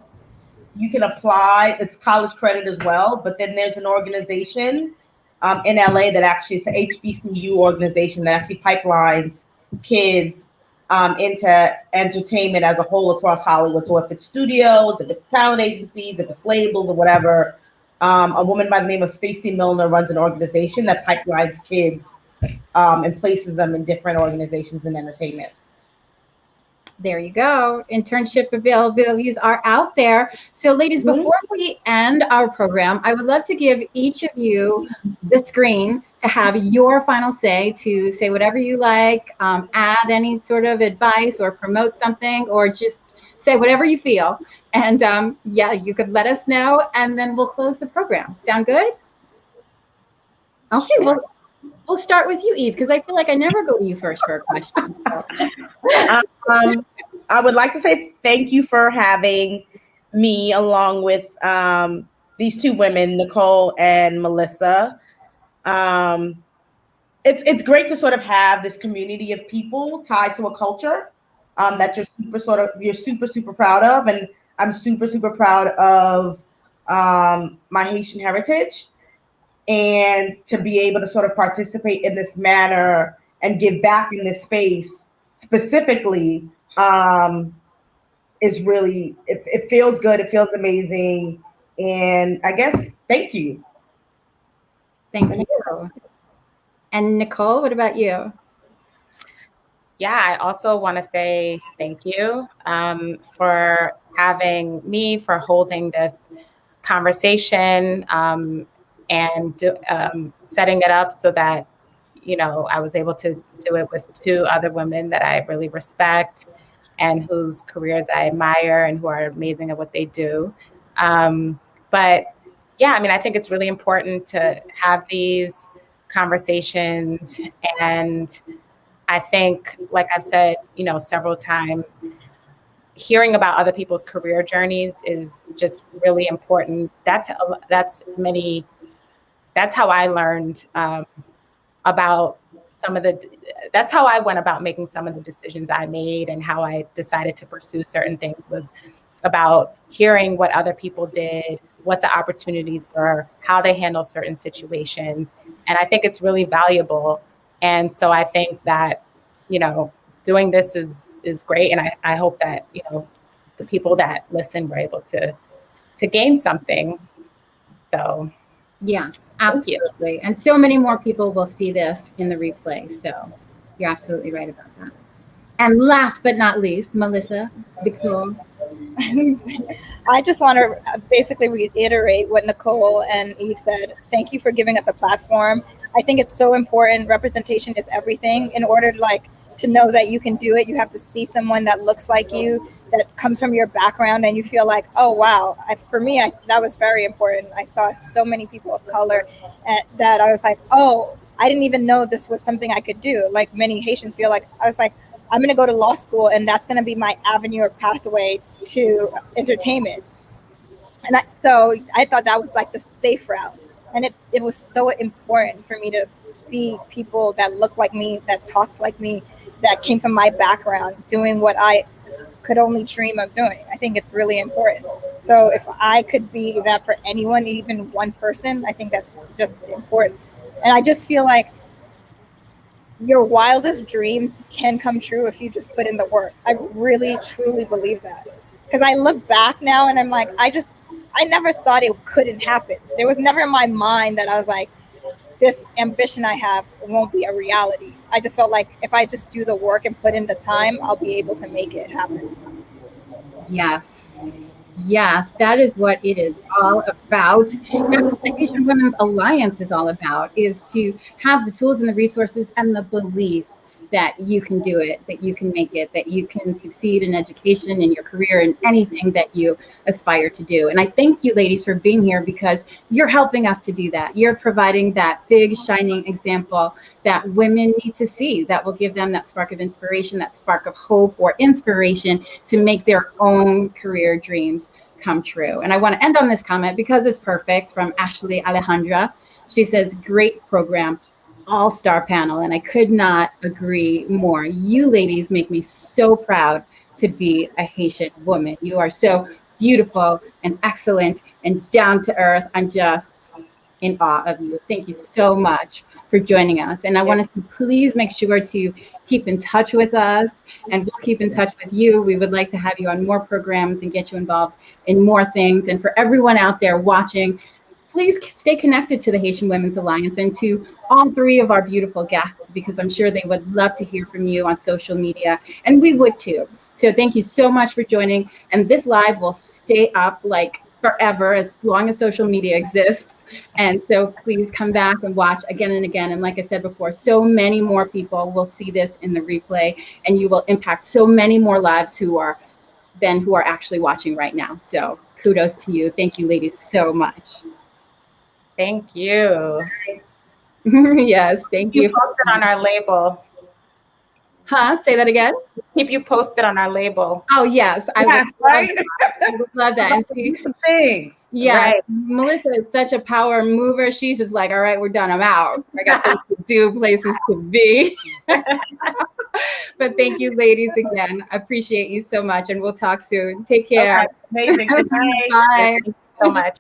you can apply. It's college credit as well. But then there's an organization in LA that actually, it's an HBCU organization that actually pipelines kids into entertainment as a whole across Hollywood. So if it's studios, if it's talent agencies, if it's labels or whatever, a woman by the name of Stacey Milner runs an organization that pipelines kids and places them in different organizations in entertainment. There you go. Internship availabilities are out there. So ladies, before we end our program, I would love to give each of you the screen to have your final say, to say whatever you like, add any sort of advice or promote something, or just say whatever you feel. And you could let us know, and then we'll close the program. Sound good? Okay, well, we'll start with you, Eve, because I feel like I never go to you first for a question. So. I would like to say thank you for having me along with these two women, Nicole and Melissa. It's great to sort of have this community of people tied to a culture that you're super proud of. And I'm super proud of my Haitian heritage, and to be able to sort of participate in this manner and give back in this space specifically is really, it feels good. It feels amazing. And I guess, thank you. Thank you. And Nicole, what about you? Yeah, I also want to say thank you for having me, for holding this conversation, and setting it up so that, you know, I was able to do it with two other women that I really respect and whose careers I admire and who are amazing at what they do. But yeah, I mean, I think it's really important to have these conversations. And I think, like I've said, you know, several times, hearing about other people's career journeys is just really important. That's how I learned about that's how I went about making some of the decisions I made, and how I decided to pursue certain things was about hearing what other people did, what the opportunities were, how they handle certain situations. And I think it's really valuable. And so I think that, you know, doing this is great. And I hope that, you know, the people that listen were able to gain something. So Yes, absolutely. And so many more people will see this in the replay. So you're absolutely right about that. And last but not least, Melissa, Nicole. I just want to basically reiterate what Nicole and Eve said. Thank you for giving us a platform. I think it's so important. Representation is everything. In order to know that you can do it, you have to see someone that looks like you, that comes from your background, and you feel like, oh, wow. For me, that was very important. I saw so many people of color that I was like, oh, I didn't even know this was something I could do. Like many Haitians feel like, I was like, I'm going to go to law school, and that's going to be my avenue or pathway to entertainment. And so I thought that was like the safe route. And it was so important for me to see people that look like me, that talked like me, that came from my background, doing what I could only dream of doing. I think it's really important. So if I could be that for anyone, even one person, I think that's just important. And I just feel like your wildest dreams can come true if you just put in the work. I really, truly believe that. Because I look back now and I'm like, I never thought it couldn't happen. There was never in my mind that I was like, this ambition I have won't be a reality. I just felt like if I just do the work and put in the time, I'll be able to make it happen. Yes. Yes, that is what it is all about. That's what the Haitian Women's Alliance is all about, is to have the tools and the resources and the belief that you can do it, that you can make it, that you can succeed in education, in your career, in anything that you aspire to do. And I thank you, ladies, for being here, because you're helping us to do that. You're providing that big, shining example that women need to see, that will give them that spark of inspiration, that spark of hope or inspiration to make their own career dreams come true. And I want to end on this comment because it's perfect, from Ashley Alejandra. She says, great program, all-star panel, and I could not agree more. You ladies make me so proud to be a Haitian woman. You are so beautiful and excellent and down to earth. I'm just in awe of you. Thank you so much for joining us. And I want to please make sure to keep in touch with us, and we'll keep in touch with you. We would like to have you on more programs and get you involved in more things. And for everyone out there watching, please stay connected to the Haitian Women's Alliance and to all three of our beautiful guests, because I'm sure they would love to hear from you on social media, and we would too. So thank you so much for joining. And this live will stay up like forever, as long as social media exists. And so please come back and watch again and again. And like I said before, so many more people will see this in the replay, and you will impact so many more lives who are actually watching right now. So kudos to you. Thank you, ladies, so much. Thank you. Yes, thank you. You posted on our label. Huh? Say that again. Keep you posted on our label. Oh yes, I would love that. And see, thanks. Yeah, Right. Melissa is such a power mover. She's just like, all right, we're done. I'm out. I got things to do, places to be. But thank you, ladies, again. I appreciate you so much, and we'll talk soon. Take care. Okay, amazing. Good night. Bye. Thank you so much.